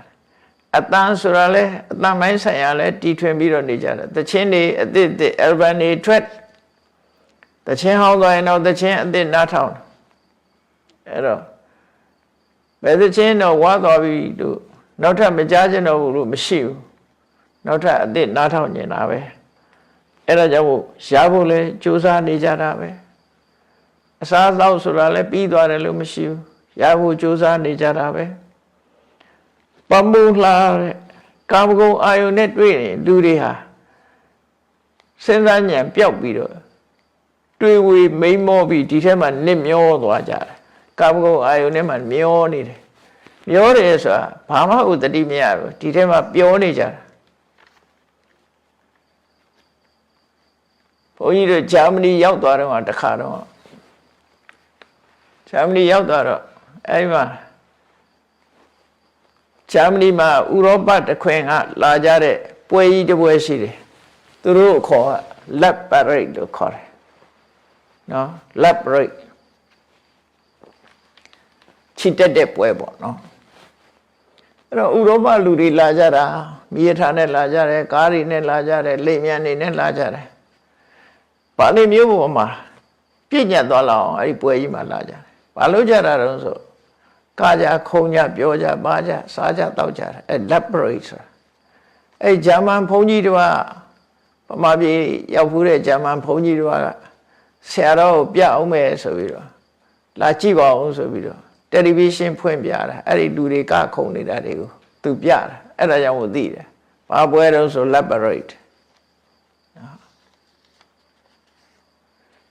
အတန်ဆိုတာလဲအတန်ပိုင်းဆိုင်ရာလဲတီထွင်ပြီးတော့နေကြတယ်တခြင်းတွေအသစ်အယ်ဘန်တွေထွက်တခြင်းဟောင်းသွားရင်တော့တခြင်းအသစ်နားထောင်အဲ့တော့ဘယ်တခြင်းတော့ဝါသွားပြီလို့နောက်ထပ်မကြားချင်တော့ဘူးလို့မရှိဘူးနောက်ထပ်အသစ်နားထောင်နေတာပဲအဲ့ဒါကြောင့်ရဖို့လဲကြိုးစားနေကြတာပဲအစားအသောက်ဆိုတာလဲပြီးသွားတယ်လို့မရှိဘူးရဖို့ကြိုးစားနေကြတာပဲပမုလာတဲ့ကာမဂုဏ်အာယုန်နဲ့တွေ့ရင်လူတွေဟာစဉ်းစားဉာဏ်ပျောက်ပြီးတော့တွေးဝေမိန်မောပြီးဒီထဲမှာနစ်မျောသွားကြတယ်ကာမဂုဏ်အာယုန်ထဲမှာမျောနေတယ်မျောတယ်ဆိုတာဘာမှဥတတိမရဘူးဒီထဲမှာပျော်နေကြတာဘုန်းကြီးတို့ဂျာမနီရောက်သွားတော့တခါတော့ဂျာမနီရောက်သွားတော့အဲဒီမှာဂျာမနီမှာဥရောပတခွင်ကလာကြတဲ့ပွဲကြီးတစ်ပွဲရှိတယ်သူတို့ခေါ်က lab parade လို့ခေါ်တယ်နော် lab parade ချစ်တဲ့ပွဲပေါ့နော်အဲ့တော့ဥရောပလူတွေလာကြတာမြေထားနဲ့လာကြတယ်ကားတွေနဲ့လာကြတယ်လိမ်မြန်တွေနဲ့လာကြတယ်ဘာလို့မျိုးပေါ်မှာပြည့်ညတ်သွားလောက်အောင်အဲ့ဒီပွဲကြီးမှာလာကြတယ်ဘာလို့ကြတာတော့ဆိုကာကြခုံကြပြောကြပါကြစားကြတောက်ကြတယ်အဲ laboratory ဆိုတာအဲဂျာမန်ဘုန်းကြီးတွေကဗမာပြည်ရောက်ဖူးတဲ့ဂျာမန်ဘုန်းကြီးတွေကဆရာတော်ကိုပြအောင်မယ်ဆိုပြီးတော့လာကြည့်ပါအောင်ဆိုပြီးတော့တယ်လီဗီရှင်းဖွင့်ပြတာအဲ့ဒီလူတွေကခုံနေတာတွေကိုသူပြတာအဲ့ဒါကြောင့်ကိုသိတယ်ဘာပွဲတော့ဆို laboratory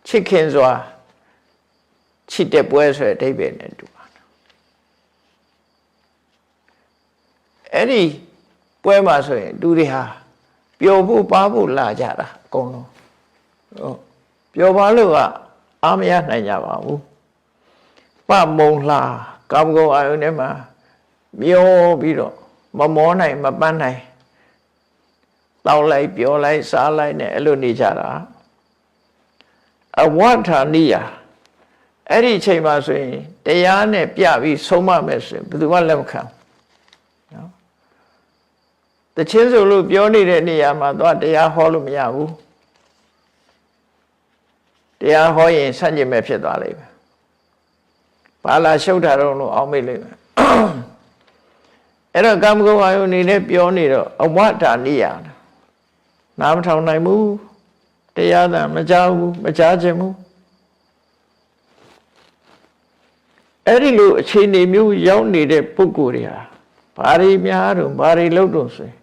ချစ်ခင်စွာချစ်တဲ့ပွဲဆိုတဲ့အဓိပ္ပာယ်နဲ့တူအဲ့ဒီပွဲမှာဆိုရင်လူတွေဟာပျော်ဖို့ပါဖို့လာကြတာအကုန်လုံးပျော်ပါလို့ကအားမရနိုင်ကြပါဘူးပမုံလှကာမဂုဏ်အာယုန်ထဲမှာမျောပြီးတော့မမောနိုင်မပန်းနိုင်တောက်လိုက်ပျော်လိုက်စားလိုက်နဲ့အဲ့လိုနေကြတာအဝဋ္ဌာနိယအဲ့ဒီအချိန်မှာဆိုရင်တရားနဲ့ပြပြီးဆုံးမမယ်ဆိုရင်ဘယ်သူမှလက်မခံနော်တချင်းဆိုလို့ပြောနေတဲ့နေရာမှာတော့တရားဟောလို့မရဘူးတရားဟောရင်ဆန့်ကျင်မဲ့ဖြစ်သွားလိမ့်မယ် ဘာလာရှုပ်တာတော့လို့အောင်းမိတ်လိုက်မယ်အဲ့တော့ကာမဂုဏ်အာယုန်နေနဲ့ပြောနေတော့အဝဒါနိယနားမထောင်နိုင်ဘူးတရားသာမကြားဘူးမကြားခြင်းဘူးအဲ့ဒီလိုအခြေအနေမျိုးရောက်နေတဲ့ပုဂ္ဂိုလ်တွေဟာဘာတွေများတော့ဘာတွေလုပ်တော့ဆိုရင်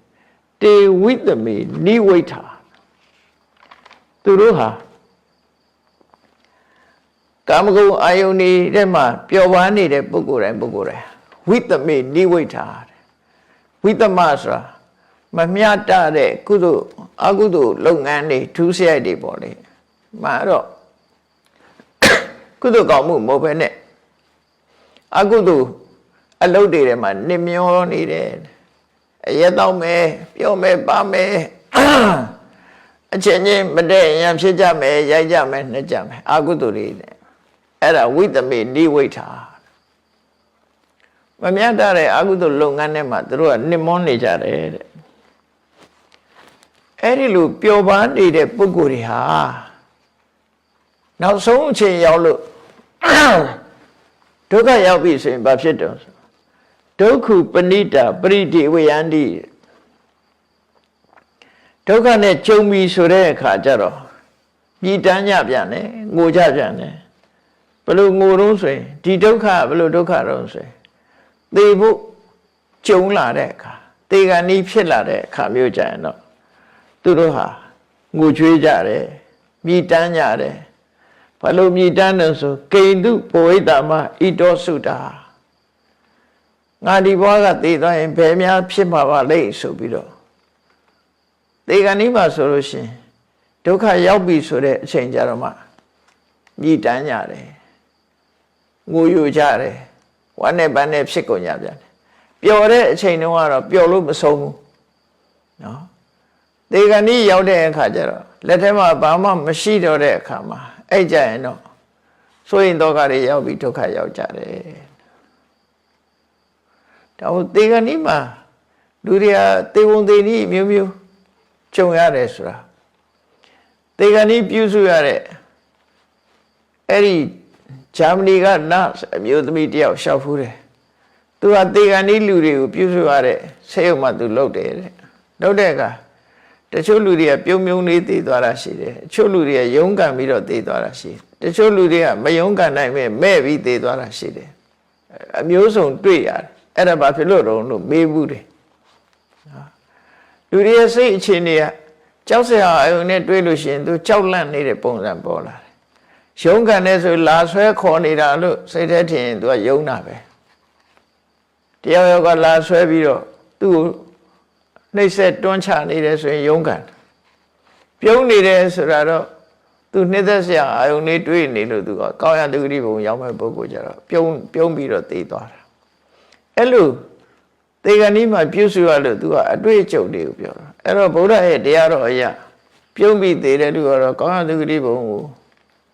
တေဝိတမေနိဝိဋ္ဌာသူတို့ဟာကာမဂုဏ်အာယုန်တွေမှာပျော်ပါနေတဲ့ပုဂ္ဂိုလ်တိုင်းဝိတမေနိဝိဋ္ဌာဝိတမဆိုတာမမျှတတဲ့ကုသိုလ်အကုသိုလ်လုပ်ငန်းတွေထူးဆဲတွေပေါ့လေမှာတော့ကုသိုလ်ကောင်းမှုမဟုတ်ဘဲနဲ့အကုသိုလ်အလုပ်တွေထဲမှာနှမျောနေတယ်အရက်တော့မယ်ပြောမယ်ပါမယ်အချင်းချင်းမတည့်ရန်ဖြစ်ကြမယ်ရိုက်ကြမယ်နှက်ကြမယ်အကုသိုလ်တွေနဲ့အဲ့ဒါဝိတမေနိဝိဋ္ဌာမမြတ်တဲ့အကုသိုလ်လုပ်ငန်းထဲမှာသူတို့ကနှမောနေကြတယ်တဲ့အဲ့ဒီလိုပျော်ပါနေတဲ့ပုဂ္ဂိုလ်တွေဟာနောက်ဆုံးအချိန်ရောက်လို့ဒုက္ခရောက်ပြီဆိုရင်ဘာဖြစ်တော့ဒုက္ခပဏိတာပရိတိဝေယန္တိဒုက္ခနဲ့ကြုံပြီဆိုတဲ့အခါကျတော့ပြည်တန်းကြပြန်တယ်ငိုကြပြန်တယ်ဘယ်လိုငိုတော့ဆိုရင်ဒီဒုက္ခဘယ်လိုဒုက္ခတော့ဆိုရင်သေဖို့ကြုံလာတဲ့အခါသေကံဤဖြစ်လာတဲ့အခါမျိုးကြရင်တော့သူတို့ဟာငိုကြွေးကြတယ်မြည်တမ်းကြတယ်ဘာလို့မြည်တမ်းတယ်ဆိုကိန္တုပဝိတ္တမဣတောစုတာငါဒီဘဝကသေသွားရင်ဘယ်များဖြစ်မှာပါလိမ့်ဆိုပြီးတော့သေကံဤမှာဆိုလို့ရှိရင်ဒုက္ခရောက်ပြီဆိုတဲ့အချိန်ကြတော့မှမြည်တမ်းကြတယ်ငိုယိုကြတယ်ဝမ်းနဲ့ပန်းနဲ့ဖြစ်ကုန်ကြပြန်တယ်ပျော်တဲ့အချိန်တုန်းကတော့ပျော်လို့မဆုံးဘူးနော်သေကံဤရောက်တဲ့အခါကျတော့လက်ထဲမှာဘာမှမရှိတော့တဲ့အခါမှာအဲ့ကြရင်တော့ဆိုရင်တော့ကတွေရောက်ပြီးဒုက္ခရောက်ကြတယ်ဒါဟုတ်သေကံဤမှာလူတွေကသေဝံသေနည်းမျိုးမျိုးကြုံရတယ်ဆိုတာသေကံဤပြုစုရတဲ့အဲ့ဒီဂျာမနီကနတ်အမျိုးသမီးတယောက်ရှောက်ဖူးတယ်သူကသေကံဤလူတွေကိုပြုစုရတဲ့ဆေးရုံမှာသူလုပ်တယ်တဲ့လုပ်တဲ့အခါတချို့လူတွေကပြုံးနေတည်သွားတာရှိတယ်တချို့လူတွေကယုံကံပြီးတော့တည်သွားတာရှိတယ်တချို့လူတွေကမယုံကံနိုင်မဲ့ပြီးတည်သွားတာရှိတယ်အမျိုးစုံတွေ့ရတယ်အဲ့ဒါဘာဖြစ်လို့တော့လို့မေးဘူးတယ်လူတွေရဲ့စိတ်အခြေအနေကကြောက်စရာအယုံနဲ့တွေးလို့ရှိရင်သူကြောက်လန့်နေတဲ့ပုံစံပေါ်လာတယ်ယုံကံနဲ့ဆိုလာဆွဲခေါ်နေတာလို့စိတ်ထဲထင်ရင်သူကယုံတာပဲတယောက်ယောက်ကလာဆွဲပြီးတော့သူ့ကိုနှိမ့်ဆက်တွန်းချနေတယ်ဆိုရင်ယုံကံပြုံးနေတယ်ဆိုတာတော့သူနှစ်သက်စရာအယုံလေးတွေးနေလို့သူကကောင်းရသူဂတိဘုံရောက်မဲ့ပုဂ္ဂိုလ်ကြတော့ပြုံးပြီးတော့သိသွားတာအဲ့လိုသေကံဤမှာပြုစုရလို့သူကအတွေ့အကြုံတွေကိုပြောတာအဲ့တော့ဗုဒ္ဓရဲ့တရားတော်အရာပြုံးပြီးသေးတဲ့သူကတော့ကောင်းရသူဂတိဘုံကို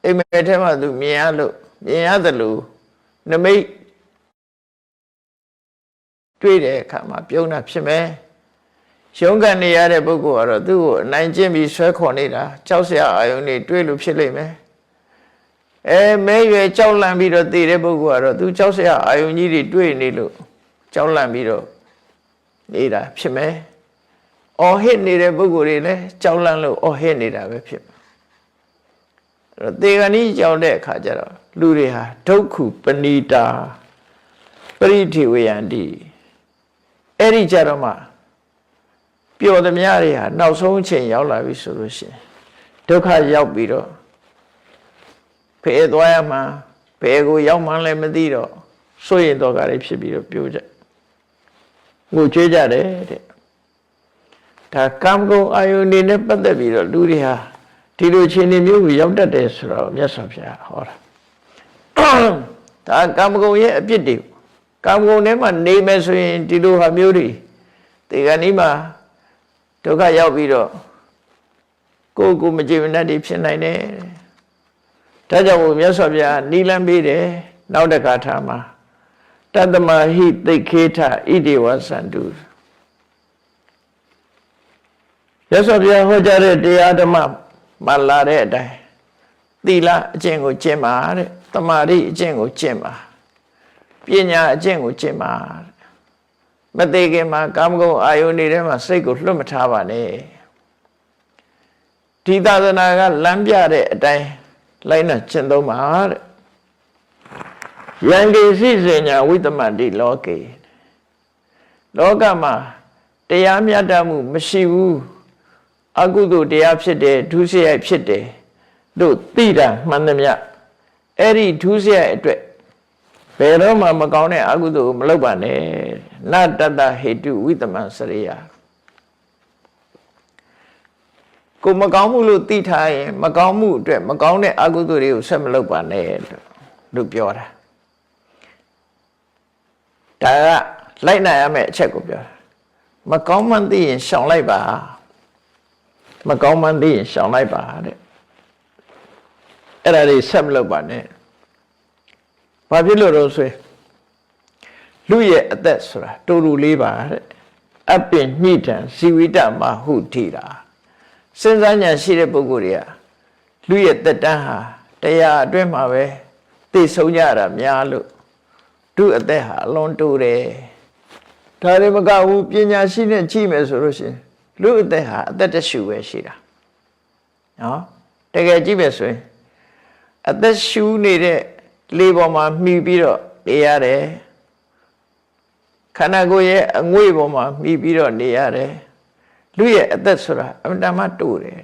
အိမ်မက်ထဲမှာသူမြင်ရသလိုနမိတ်တွေ့တဲ့အခါမှာပြုံးတာဖြစ်မယ်ရုံးကန်နေရတဲ့ပုဂ္ဂိုလ်ကတော့သူ့ကိုအနိုင်ကျင့်ပြီးဆွဲခေါ်နေတာကြောက်စရာအာယုန်တွေတွေ့လို့ဖြစ်လိမ့်မယ်မဲရွယ်ကြောက်လန့်ပြီးတော့တည်တဲ့ပုဂ္ဂိုလ်ကတော့သူကြောက်စရာအာယုန်ကြီးတွေတွေ့နေလို့ကြောက်လန့်ပြီးတော့နေတာဖြစ်မယ်အော်ဟစ်နေတဲ့ပုဂ္ဂိုလ်တွေလည်းကြောက်လန့်လို့အော်ဟစ်နေတာပဲဖြစ်မယ်အဲ့တော့သေကံဤကြောက်တဲ့အခါကျတော့လူတွေဟာဒုက္ခပဏိတာပရိထိဝေယန္တိအဲ့ဒီကြတော့မှပျော်သမျှတွေဟာနောက်ဆုံးအချိန်ရောက်လာပြီဆိုလို့ရှိရင်ဒုက္ခရောက်ပြီးတော့ဖယ်သွားရမှဘယ်ကိုရောက်မှလည်းမသိတော့ဆိုရင်တော့ကလေးဖြစ်ပြီးတော့ပြိုးကြငိုကြွေးကြတယ်တဲ့ဒါကံကုံအာယုန်နဲ့ပတ်သက်ပြီးတော့လူတွေဟာဒီလိုခြေနေမျိုးကိုရောက်တတ်တယ်ဆိုတော့မြတ်စွာဘုရားဟောတာဒါကံကုံရဲ့အပြစ်တွေကံကုံထဲမှာနေမယ်ဆိုရင်ဒီလိုဟာမျိုးတွေဒီကနေ့မှာဒုက္ခရောက်ပြီးတော့ကိုမကြည်မနှက်တွေဖြစ်နိုင်တယ်ဒါကြောင့်မြတ်စွာဘုရားနိလန်းပေးတယ်နောက်တစ်ခါထားမှာတတ္တမဟိသိခေထဣတိဝသန္တုမြတ်စွာဘုရားဟောကြားတဲ့တရားဓမ္မမှာလာတဲ့အတိုင်းသီလအကျင့်ကိုကျင့်ပါတဲ့တမာတိအကျင့်ကိုကျင့်ပါ ပညာအကျင့်ကိုကျင့်ပါမသေးခင်မှာကာမဂုဏ်အာယုန်တွေထဲမှာစိတ်ကိုလွတ်မထားပါနဲ့ဒီသာသနာကလမ်းပြတဲ့အတိုင်းလိုက်နာကျင့်သုံးပါတဲ့ယံကေစိစေညာဝိတမတိလောကေလောကမှာတရားမြတ်တမှုမရှိဘူးအကုသိုလ်တရားဖြစ်တယ်ဒုစရိုက်ဖြစ်တယ်တို့သိတာမှန်သမျှအဲ့ဒီဒုစရိုက်အတွက်ဘယ်တော့မှမကောင်းတဲ့အကုသိုလ်ကိုမလုပ်ပါနဲ့နတတဟေတုဝိတမံစရိယကိုမကောင်းမှုလို့သိထားရင်မကောင်းမှုအတွက်မကောင်းတဲ့အကုသိုလ်တွေကိုဆက်မလုပ်ပါနဲ့လို့ပြောတာဒါကလိုက်နိုင်ရမယ့်အချက်ကိုပြောတာမကောင်းမှန်းသိရင်ရှောင်လိုက်ပါမကောင်းမှန်းသိရင်ရှောင်လိုက်ပါတဲ့အဲ့ဒါတွေဆက်မလုပ်ပါနဲ့ဘာဖြစ်လို့တော့ဆိုလူရဲ့အသက်ဆိုတာတူတူလေးပါတဲ့အပင်ညှိတံဇီဝိတမဟုထိတာစဉ်းစားဉာဏ်ရှိတဲ့ပုဂ္ဂိုလ်တွေကလူရဲ့သက်တမ်းဟာတရားအတွင်းမှာပဲသိဆုံးကြတာများလို့သူ့အသက်ဟာအလွန်တူတယ်ဒါတွေမကဘူးပညာရှိနဲ့ကြည့်မယ်ဆိုလို့ရှိရင်လူအသက်ဟာအသက်တရှူပဲရှိတာနော်တကယ်ကြည့်မယ်ဆိုရင်အသက်ရှူနေတဲ့လေပေါ်မှာမှီပြီးတော့နေရတယ်ခန္ဓာကိုယ်ရဲ့အငွေ့ပေါ်မှာမှီပြီးတော့နေရတယ်လူရဲ့အသက်ဆိုတာအမှန်တမ်းတူတယ်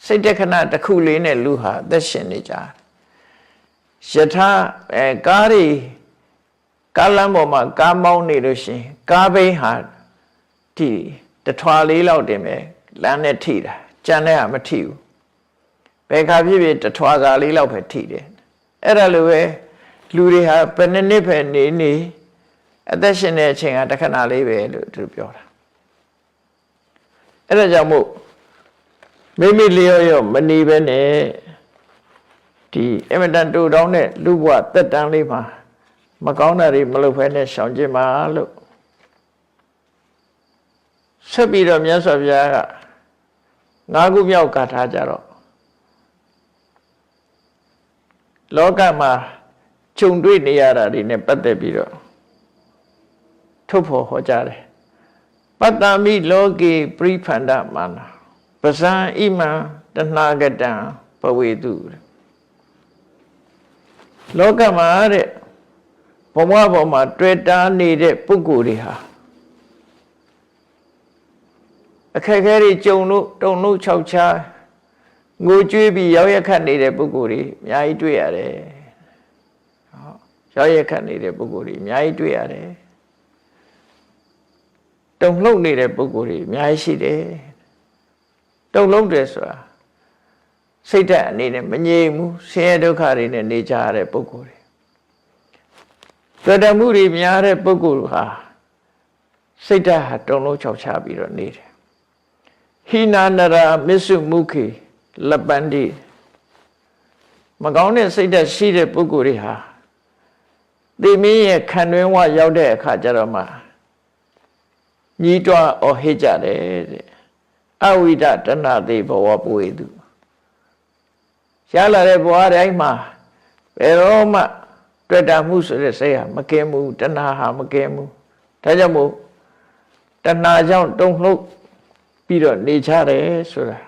စိတ်တခဏတစ်ခုလေးနဲ့လူဟာအသက်ရှင်နေကြယထာကားရီကားလမ်းပေါ်မှာကားမောင်းနေလို့ရှိရင်ကားဘိန်းဟာဒီတထွာလေးလောက်တင်ပဲလမ်းနဲ့ထိတာကြံတဲ့ဟာမထိဘူးဘယ်ခါဖြစ်ဖြစ်တထွာစာလေးလောက်ပဲထိတယ်အဲ့ဒါလိုပဲလူတွေဟာဘယ်နှစ်ပဲနေအသက်ရှင်တဲ့အချိန်ကတခဏလေးပဲလို့သူပြောတာအဲ့ဒါကြောင့်မို့မိမိလျော့ရော့မနေပဲနဲ့ဒီအမတန်တူတောင်းတဲ့လူဘဝသက်တမ်းလေးမှာမကောင်းတာတွေမလုပ်ဖဲနဲ့ရှောင်ကျဉ်ပါလို့ဆက်ပြီးတော့မြတ်စွာဘုရားက၅ခုမြောက်ဂါထာကြတော့လောကမှာခြုံတွေ့နေရတာတွေနဲ့ပတ်သက်ပြီးတော့ထုတ်ဖော်ဟောကြားတယ်ပတ္တမိလောကေပရိဖန္ဒမာနာပဇံဣမံတဏှာကတံဘဝေတုလောကမှာတဲ့ဘဝပေါ်မှာတွေ့တာနေတဲ့ပုဂ္ဂိုလ်တွေဟာအခက်အခဲတွေကြုံလို့တုံလို့ခြောက်ခြားငိုကြွေးပြီးရောက်ရခတ်နေတဲ့ပုဂ္ဂိုလ်တွေအများကြီးတွေ့ရတယ်ရောက်ရခတ်နေတဲ့ပုဂ္ဂိုလ်တွေအများကြီးတွေ့ရတယ်တုံလှုပ်နေတဲ့ပုဂ္ဂိုလ်တွေအများကြီးရှိတယ်တုံလှုပ်တယ်ဆိုတာစိတ်ဓာတ်အနေနဲ့မငြိမ်ဘူးဆင်းရဲဒုက္ခတွေနဲ့နေကြရတဲ့ပုဂ္ဂိုလ်တွေတွေ့မှုတွေများတဲ့ပုဂ္ဂိုလ်ဟာစိတ်ဓာတ်ဟာတုံလုံးချောက်ချပြီးတော့နေတယ်ဟိနာနရာမစ္စုမုခေလပန္တိမကောင်းတဲ့စိတ်ဓာတ်ရှိတဲ့ပုဂ္ဂိုလ်တွေဟာသိမင်းရဲ့ခံတွင်းဝရောက်တဲ့အခါကျတော့မှညီးတွားအော်ဟစ်ကြတယ်တဲ့အဝိဒတဏတိဘဝပွေသူရလာတဲ့ဘဝတိုင်းမှာဘယ်တော့မှတွေ့တာမှုဆိုတဲ့စိတ်ဟာမကင်းဘူးတဏှာဟာမကင်းဘူးဒါကြောင့်မို့တဏှာကြောင့်တုံ့လှုပ်ပြီးတော့နေကြတယ်ဆိုတာ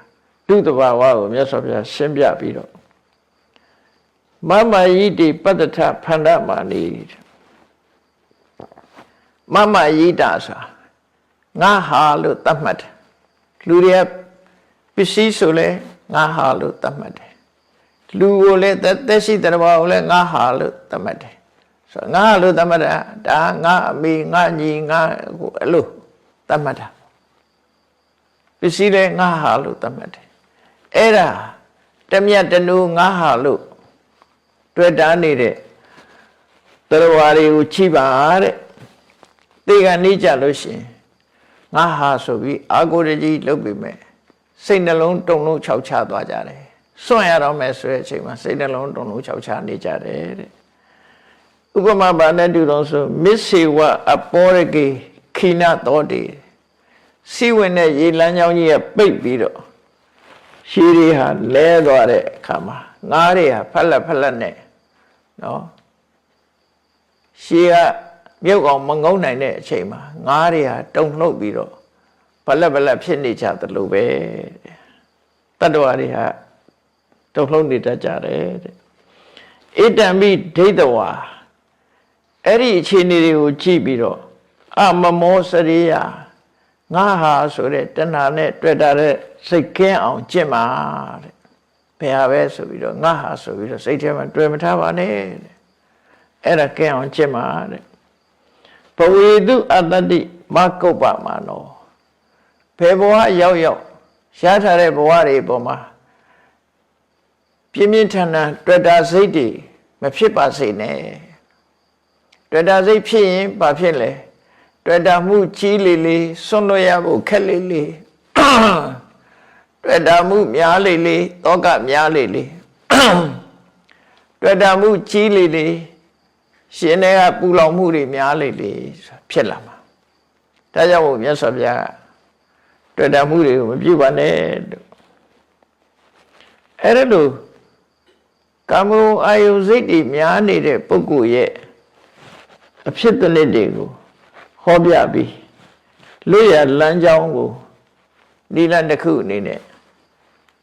လူတဘာဝကိုမြတ်စွာဘုရားရှင်းပြပြီးတော့မမယိတိပတ္တထဖန္ဒမာနိမမယိတာဆိုတာငါဟာလို့သတ်မှတ်တယ်လူတွေကပစ္စည်းဆိုလဲငါဟာလို့သတ်မှတ်တယ်လူကိုလည်းသက်ရှိတဲ့ဘာကိုလည်းငါဟာလို့သတ်မှတ်တယ်ဆိုတော့ငါဟာလို့သတ်မှတ်တာဒါငါအမေငါညီငါကိုအဲ့လိုသတ်မှတ်တာပစ္စည်းလည်းငါဟာလို့သတ်မှတ်တယ်အဲ့ဒါတမြတ်တနူငါဟာလို့တွေ့တာနေတဲ့တရားဝါတွေကိုချိပါတဲ့တေကနေကြလို့ရှိရင်ငါဟာဆိုပြီးအာကိုရကြီးလုပ်ပြီးမဲ့စိတ်နှလုံးတုန်လုံးခြောက်ချသွားကြတယ်စွန့်ရတော့မယ်ဆိုတဲ့အချိန်မှာစိတ်နှလုံးတုန်လုံးခြောက်ချနေကြတယ်တဲ့ဥပမာဘာနဲ့တူတော့ဆိုမစ္ဆေဝအပောရကေခိနတော်တေစီဝင်တဲ့ရေလမ်းကြောင်းကြီးကပိတ်ပြီးတော့ရှည်တွေဟာလဲသွားတဲ့အခါမှာငါးတွေဟာဖက်လက်နဲ့နော် ရှေးကမြုပ်အောင်မငုံနိုင်တဲ့အချိန်မှာငါးတွေဟာတုံလှုပ်ပြီးတော့ဘလက်ဘလက်ဖြစ်နေကြသလိုပဲတတ္တဝါတွေဟာတုံလှုပ်နေတတ်ကြတယ်တဲ့ဣတံမိဒိဋ္ဌဝါအဲ့ဒီအခြေအနေတွေကိုကြည့်ပြီးတော့အမမောစရိယငါဟာဆိုတဲ့တဏှာနဲ့တွေ့တာတဲ့စိတ်ကင်းအောင်ကျင့်ပါတဲ့ဘယ်ဟာပဲဆိုပြီးတော့ငါဟာဆိုပြီးတော့စိတ်ထဲမှာတွေ့မထားပါနဲ့တဲ့အဲ့ဒါကင်းအောင်ကျင့်ပါတဲ့ဘဝေတုအတ္တိမကုပ္ပမာနောဘယ်ဘဝရောက်ရောက်ရှားထားတဲ့ဘဝတွေပေါ်မှာပြင်းပြင်းထန်ထန်တွေ့တာစိတ်တွေမဖြစ်ပါစေနဲ့တွေ့တာစိတ်ဖြစ်ရင်ဘာဖြစ်လဲတွေ့တာမှုကြီးလေလေစွန့်လွတ်ရဖို့ခက်လေလေတွေ့တာမှုများလေလေတောကများလေလေတွေ့တာမှုကြီးလေလေရှင်တွေကပူလောင်မှုတွေများလေလေဖြစ်လာမှာဒါကြောင့်မို့မြတ်စွာဘုရားတွေ့တာမှုတွေကိုမပြုပါနဲ့လို့အဲ့ဒါလို့ကာမဂုဏ်အာယုစိတ်တွေများနေတဲ့ပုဂ္ဂိုလ်ရဲ့အဖြစ်တနည်းတွေကိုဟောပြပြီးလွတ်ရလမ်းကြောင်းကိုနိလန်တစ်ခုအနေနဲ့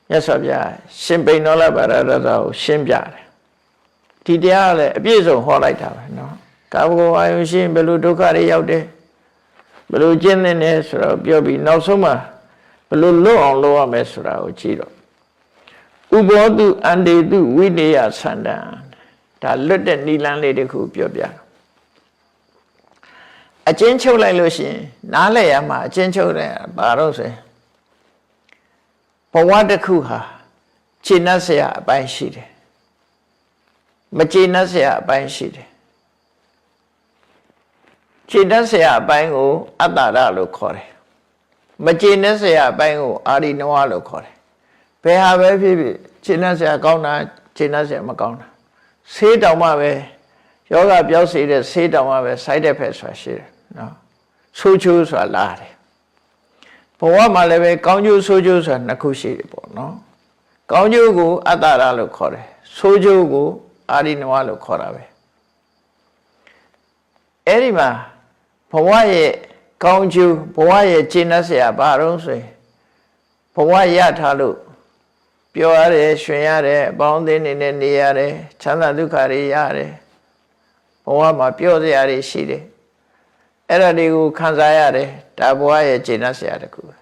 မြတ်စွာဘုရားရှင်ပိဏောလပါရဒတာကိုရှင်းပြတယ်ဒီတရားကလည်းအပြည့်စုံဟောလိုက်တာပဲเนาะကာမဂုဏ်အာယုရှင်းဘယ်လိုဒုက္ခတွေရောက်တယ်ဘယ်လိုကျင့်သင့်တယ်ဆိုတော့ပြောပြီးနောက်ဆုံးမှာဘယ်လိုလွတ်အောင်လုပ်ရမယ်ဆိုတာကိုကြည့်တော့ဥဘောတုအန္တေတုဝိနည်းဆန္ဒံဒါလွတ်တဲ့နိလန်လေးတစ်ခုပြောပြအကျဉ်းချုပ်လိုက်လို့ရှိရင်နားလည်ရမှာအကျဉ်းချုပ်တယ်ဘာလို့ဆိုရင်ဘဝတစ်ခုဟာခြေနှက်เสียအပိုင်းရှိတယ်မခြေနှက်เสียအပိုင်းရှိတယ်ခြေနှက်เสียအပိုင်းကိုအတ္တရလို့ခေါ်တယ်မခြေနှက်เสียအပိုင်းကိုအာရိနဝလို့ခေါ်တယ်ဘယ်ဟာပဲဖြစ်ဖြစ်ခြေနှက်เสียကောင်းတာခြေနှက်เสียမကောင်းတာဆေးတောင်မှပဲယောဂပြောက်စေတဲ့ဆေးတောင်မှပဲ side effect ဆိုတာရှိတယ်နော်ဆိုးကျိုးဆိုတာလာတယ်ဘဝမှာလည်းပဲကောင်းကျိုးဆိုးကျိုးဆိုတာနှစ်ခုရှိတယ်ပေါ့နော်ကောင်းကျိုးကိုအတ္တရလို့ခေါ်တယ်ဆိုးကျိုးကိုအာရိနဝလို့ခေါ်တာပဲအဲ့ဒီမှာဘဝရဲ့ကောင်းကျိုးဘဝရဲ့ကျင့်တတ်เสียဘာလို့ဆိုရင်ဘဝရထားလို့ပြောရတယ်ရွှင်ရတယ်အပေါင်းအသင်းတွေနဲ့နေရတယ်ချမ်းသာဒုက္ခတွေရတယ်ဘဝမှာပြောစရာတွေရှိတယ်အဲ့ဒါတွေကိုခံစားရတယ်ဒါဘဝရဲ့ကျင့်တတ်เสียတခုပဲ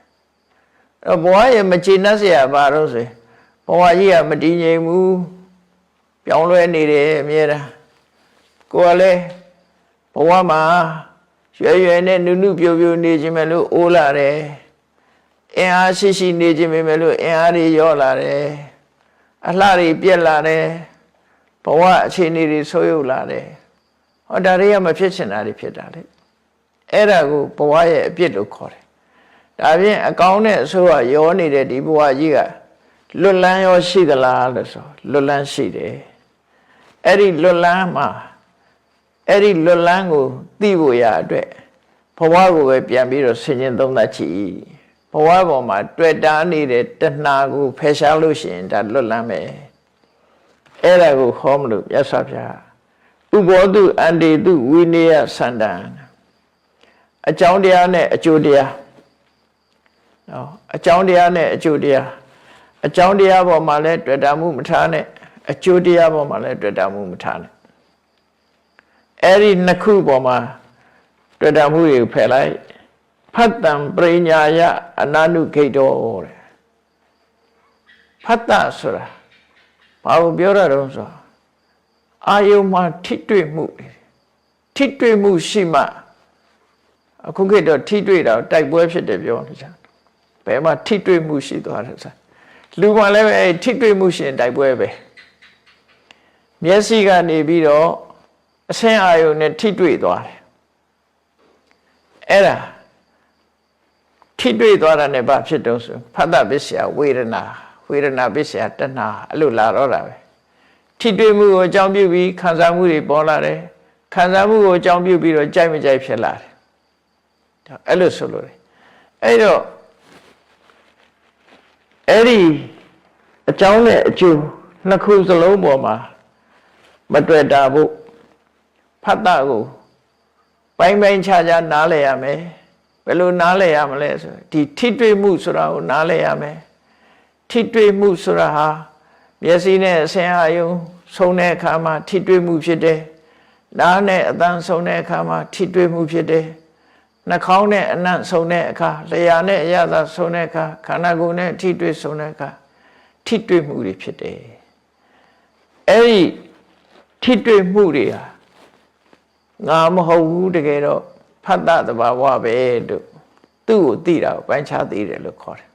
အဲ့ဘဝရဲ့မကျင့်တတ်เสียဘာလို့ဆိုရင်ဘဝကြီးကမတည်ငြိမ်ဘူးပြောင်းလဲနေတယ်အမြဲတမ်းကိုယ်ကလည်းဘဝမှာရွယ်ရွယ်နဲ့နုနုပြိုပြိုနေခြင်းပဲလို့အိုးလာတယ်အင်အားရှိရှိနေခြင်းပဲလို့အင်အားတွေရော့လာတယ်အလှတွေပြက်လာတယ်ဘဝအခြေအနေတွေဆိုးရုပ်လာတယ်ဟောဒါတွေကမဖြစ်ချင်တာတွေဖြစ်တာလေအဲ့ဒါကိုဘဝရဲ့အပြစ်လို့ခေါ်တယ်ဒါပြင်အကောင်းနဲ့အဆိုးကရောနေတဲ့ဒီဘဝကြီးကလွတ်လန်းရောရှိသလားလို့ဆိုလွတ်လန်းရှိတယ်အဲ့ဒီလွတ်လန်းမှာအဲ့ဒီလွတ်လန်းကိုသိဖို့ရအတွက်ဘဝကိုပဲပြန်ပြီးတော့ဆင်ခြင်သုံးသပ်ကြည့်ဘဝပေါ်မှာတွေ့တာနေတဲ့တဏှာကိုဖယ်ရှားလို့ရှိရင်ဒါလွတ်လန်းမယ်အဲ့ဒါကိုဟောမလို့မြတ်စွာဘုရားဥဘောတုအန္တေတုဝိနည်းဆန္ဒံအကြောင်းတရားနဲ့အကျိုးတရားနော်အကြောင်းတရားနဲ့အကျိုးတရားအကြောင်းတရားပေါ်မှာလည်းတွေ့တာမှုမထားနဲ့အကျိုးတရားပေါ်မှာလည်းတွေ့တာမှုမထားနဲ့အဲ့ဒီနှစ်ခုပေါ်မှာတွေ့တာမှုတွေကိုဖယ်လိုက်ဖတ်တံပရိညာယအနာနုဂိတောတဲ့ဖတ်တဆိုတာဘာကိုပြောရတော့ဆိုအာယုံမှာထိတွေ့မှုရှိမှအခုခေတ်တော့ထိတွေ့တာတိုက်ပွဲဖြစ်တယ်ပြောနေကြဘယ်မှာထိတွေ့မှုရှိသွားတယ်ဆိုလူမှလည်းပဲထိတွေ့မှုရှင်တိုက်ပွဲပဲမျက်စိကနေပြီးတော့အဆင်းအာယုံနဲ့ထိတွေ့သွားတယ်အဲ့ဒါထိတွေ့သွားတာနဲ့ဘာဖြစ်တော့ဆိုဖတ်တပစ္စယဝေဒနာပစ္စယတဏှာအဲ့လိုလာတော့တာပဲထိတွေ့မှုကိုအကြောင်းပြုပြီးခံစားမှုတွေပေါ်လာတယ်ခံစားမှုကိုအကြောင်းပြုပြီးတော့ကြိုက်မကြိုက်ဖြစ်လာတယ်အဲ့လိုဆိုလို့အဲ့တော့အဲ့ဒီအကြောင်းနဲ့အကျိုးနှစ်ခုစလုံးပေါ်မှာမတွေ့တာဖို့ ဖတ်တာကိုပိုင်းပိုင်းခြားခြားနားလည်ရမယ်ဘယ်လိုနားလည်ရမလဲဆိုဒီထိတွေ့မှုဆိုတာကိုနားလည်ရမယ်ထိတွေ့မှုဆိုတာဟာမျက်စိနဲ့အဆင်အာရုံဆုံးတဲ့အခါမှာထိတွေ့မှုဖြစ်တယ်နားနဲ့အသံဆုံးတဲ့အခါမှာထိတွေ့မှုဖြစ်တယ်နှာခေါင်းနဲ့အနံ့ဆုံးတဲ့အခါလျှာနဲ့အရသာဆုံးတဲ့အခါခန္ဓာကိုယ်နဲ့ထိတွေ့ဆုံးတဲ့အခါထိတွေ့မှုတွေဖြစ်တယ်အဲ့ဒီထိတွေ့မှုတွေဟာငါမဟုတ်ဘူးတကယ်တော့ဖတ်တာတဘာဝပဲတို့သူ့ကိုသိတာကိုပိုင်းခြားသိတယ်လို့ခေါ်တယ်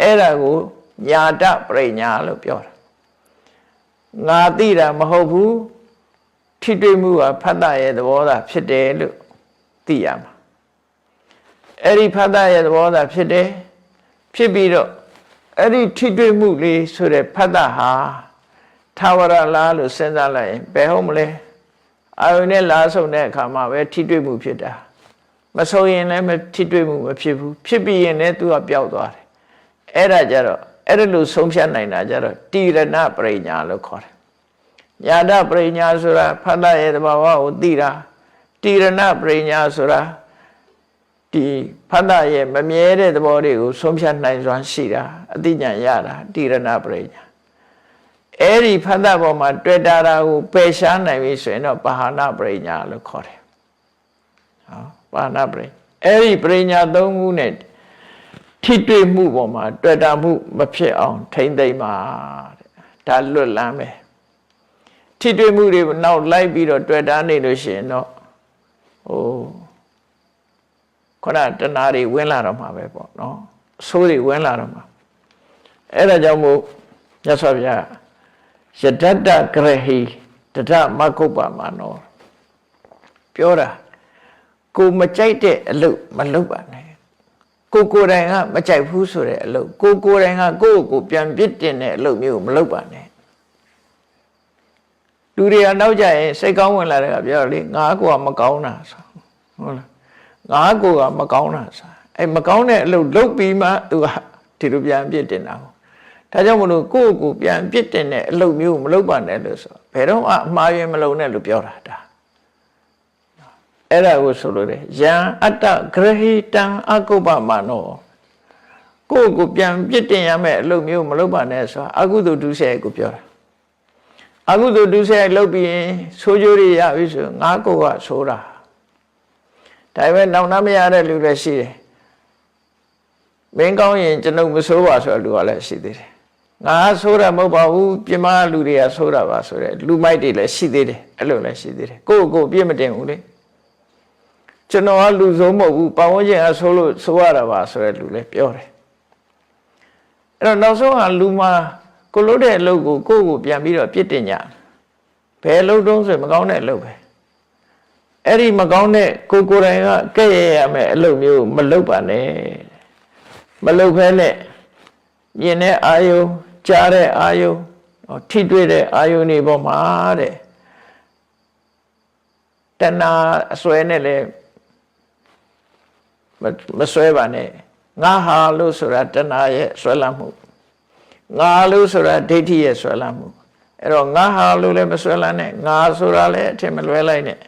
အဲ့ဒါကိုညာတပရိညာလို့ပြောတာငါသိတာမဟုတ်ဘူးထိတွေ့မှုကဖတ်တာရဲ့သဘောသာဖြစ်တယ်လို့သိရမှာအဲ့ဒီဖတ်တာရဲ့သဘောသာဖြစ်တယ်ဖြစ်ပြီးတော့အဲ့ဒီထိတွေ့မှုလေးဆိုတဲ့ဖတ်တာဟာထာဝရလားလို့စဉ်းစားလိုက်ရင်ဘယ်ဟုတ်မလဲအာယုန်နဲ့လားဆုံတဲ့အခါမှာပဲထိတွေ့မှုဖြစ်တာမဆုံရင်လည်းထိတွေ့မှုမဖြစ်ဘူးဖြစ်ပြီးရင်လည်းသူကပျောက်သွားတယ်အဲ့ဒါကြတော့အဲ့ဒါလို့ဆုံးဖြတ်နိုင်တာကြတော့တိရဏပရိညာလို့ခေါ်တယ်ညာတပရိညာဆိုတာဖတ်တာရဲ့သဘာဝကိုသိတာတိရဏပရိညာဆိုတာဒီဖတ်တာရဲ့မမြဲတဲ့သဘောတွေကိုဆုံးဖြတ်နိုင်စွမ်းရှိတာအသိဉာဏ်ရတာတိရဏပရိညာအဲ့ဒီဖတ်တာပေါ်မှာတွေ့တာကိုပယ်ရှားနိုင်ပြီဆိုရင်တော့ပါဟနာပရိညာလို့ခေါ်တယ်ဟောပါဟနာပရိအဲ့ဒီပရိညာ၃ခုနဲ့ထိတွေ့မှုပေါ်မှာတွေ့တာမှုမဖြစ်အောင်ထိမ့်သိမ့်ပါတဲ့ဒါလွတ်လန်းပဲထိတွေ့မှုတွေနောက်လိုက်ပြီးတော့တွေ့တာနေလို့ရှိရင်တော့ဟိုခဏတဏှာတွေဝင်လာတော့မှာပဲပေါ့နော်အဆိုးတွေဝင်လာတော့မှာအဲ့ဒါကြောင့်မို့မြတ်စွာဘုရားယတတ္တကရဟိတထမကုပ္ပမနောပြောတာကိုမကြိုက်တဲ့အလုပ်မလုပ်ပါနဲ့ကိုယ်တိုင်ကမကြိုက်ဘူးဆိုတဲ့အလုပ်ကိုယ်တိုင်ကကိုယ့်ကိုပြန်ပြစ်တင်တဲ့အလုပ်မျိုးမလုပ်ပါနဲ့လူတွေကနောက်ကြရင်စိတ်ကောင်းဝင်လာတဲ့ကပြောလေငါကိုကမကောင်းတာဆိုဟုတ်လားငါကိုကမကောင်းတာဆိုအဲ့မကောင်းတဲ့အလုပ်လုပ်ပြီးမှသူကဒီလိုပြန်ပြစ်တင်တာပေါ့ဒါကြောင့်မလို့ကိုယ့်ကိုပြန်ပြစ်တင်တဲ့အလုပ်မျိုးမလုပ်ပါနဲ့လို့ဆိုဘယ်တော့အမှားယွင်းမလုပ်နဲ့လို့ပြောတာဒါအဲ့ဒါကိုဆိုလို့တယ်ယံအတ္တဂရဟိတံအကုပ္ပမနောကိုယ့်ကိုပြန်ပြစ်တင်ရမယ့်အလုပ်မျိုးမလုပ်ပါနဲ့ဆိုတာအကုသိုလ်ဒုစရိုက်ကိုပြောတာအကုသိုလ်ဒုစရိုက်လုပ်ပြီးရင်ဆိုးကျိုးတွေရပြီဆိုငါကိုယ်ကဆိုးတာဒါပေမဲ့နောက်နှမရတဲ့လူလည်းရှိတယ်မင်းကောင်းရင်ကျွန်ုပ်မဆိုးပါဆိုတဲ့လူကလည်းရှိသေးတယ်ငါဆိုးတာမဟုတ်ပါဘူးပြမလူတွေကဆိုးတာပါဆိုတဲ့လူမိုက်တွေလည်းရှိသေးတယ်အဲ့လိုလည်းရှိသေးတယ်ကိုယ့်ကိုပြစ်မတင်ဘူးလေကျွန်တော်ကလူဆိုးမဟုတ်ဘူးပတ်ဝန်းကျင်ကဆိုးလို့ဆိုးရတာပါဆိုတဲ့လူလည်းပြောတယ်အဲ့တော့နောက်ဆုံးကလူမှာကိုလို့တဲ့အလုပ်ကိုကိုယ့်ကိုပြန်ပြီးတော့ပြစ်တင်ကြဘယ်အလုပ်တုံးဆိုမကောင်းတဲ့အလုပ်ပဲအဲ့ဒီမကောင်းတဲ့ကိုယ်တိုင်ကကဲ့ရဲ့ရမယ်အလုပ်မျိုးမလုပ်ပါနဲ့မလုပ်ဖဲနဲ့မြင်တဲ့အာယုံကြားတဲ့အာယုံထိတွေ့တဲ့အာယုံတွေပေါ်မှာတဲ့တဏှာအစွဲနဲ့လည်းမစွဲပါနဲ့ငါဟာလို့ဆိုတာတဏှာရဲ့စွဲလမ်းမှုငါလို့ဆိုတာဒိဋ္ဌိရဲ့ဆွဲလမ်းမှုအဲ့တော့ငါဟာလို့လည်းမဆွဲလမ်းနဲ့ငါဆိုတာလည်းအထင်မလွဲလိုက်နဲ့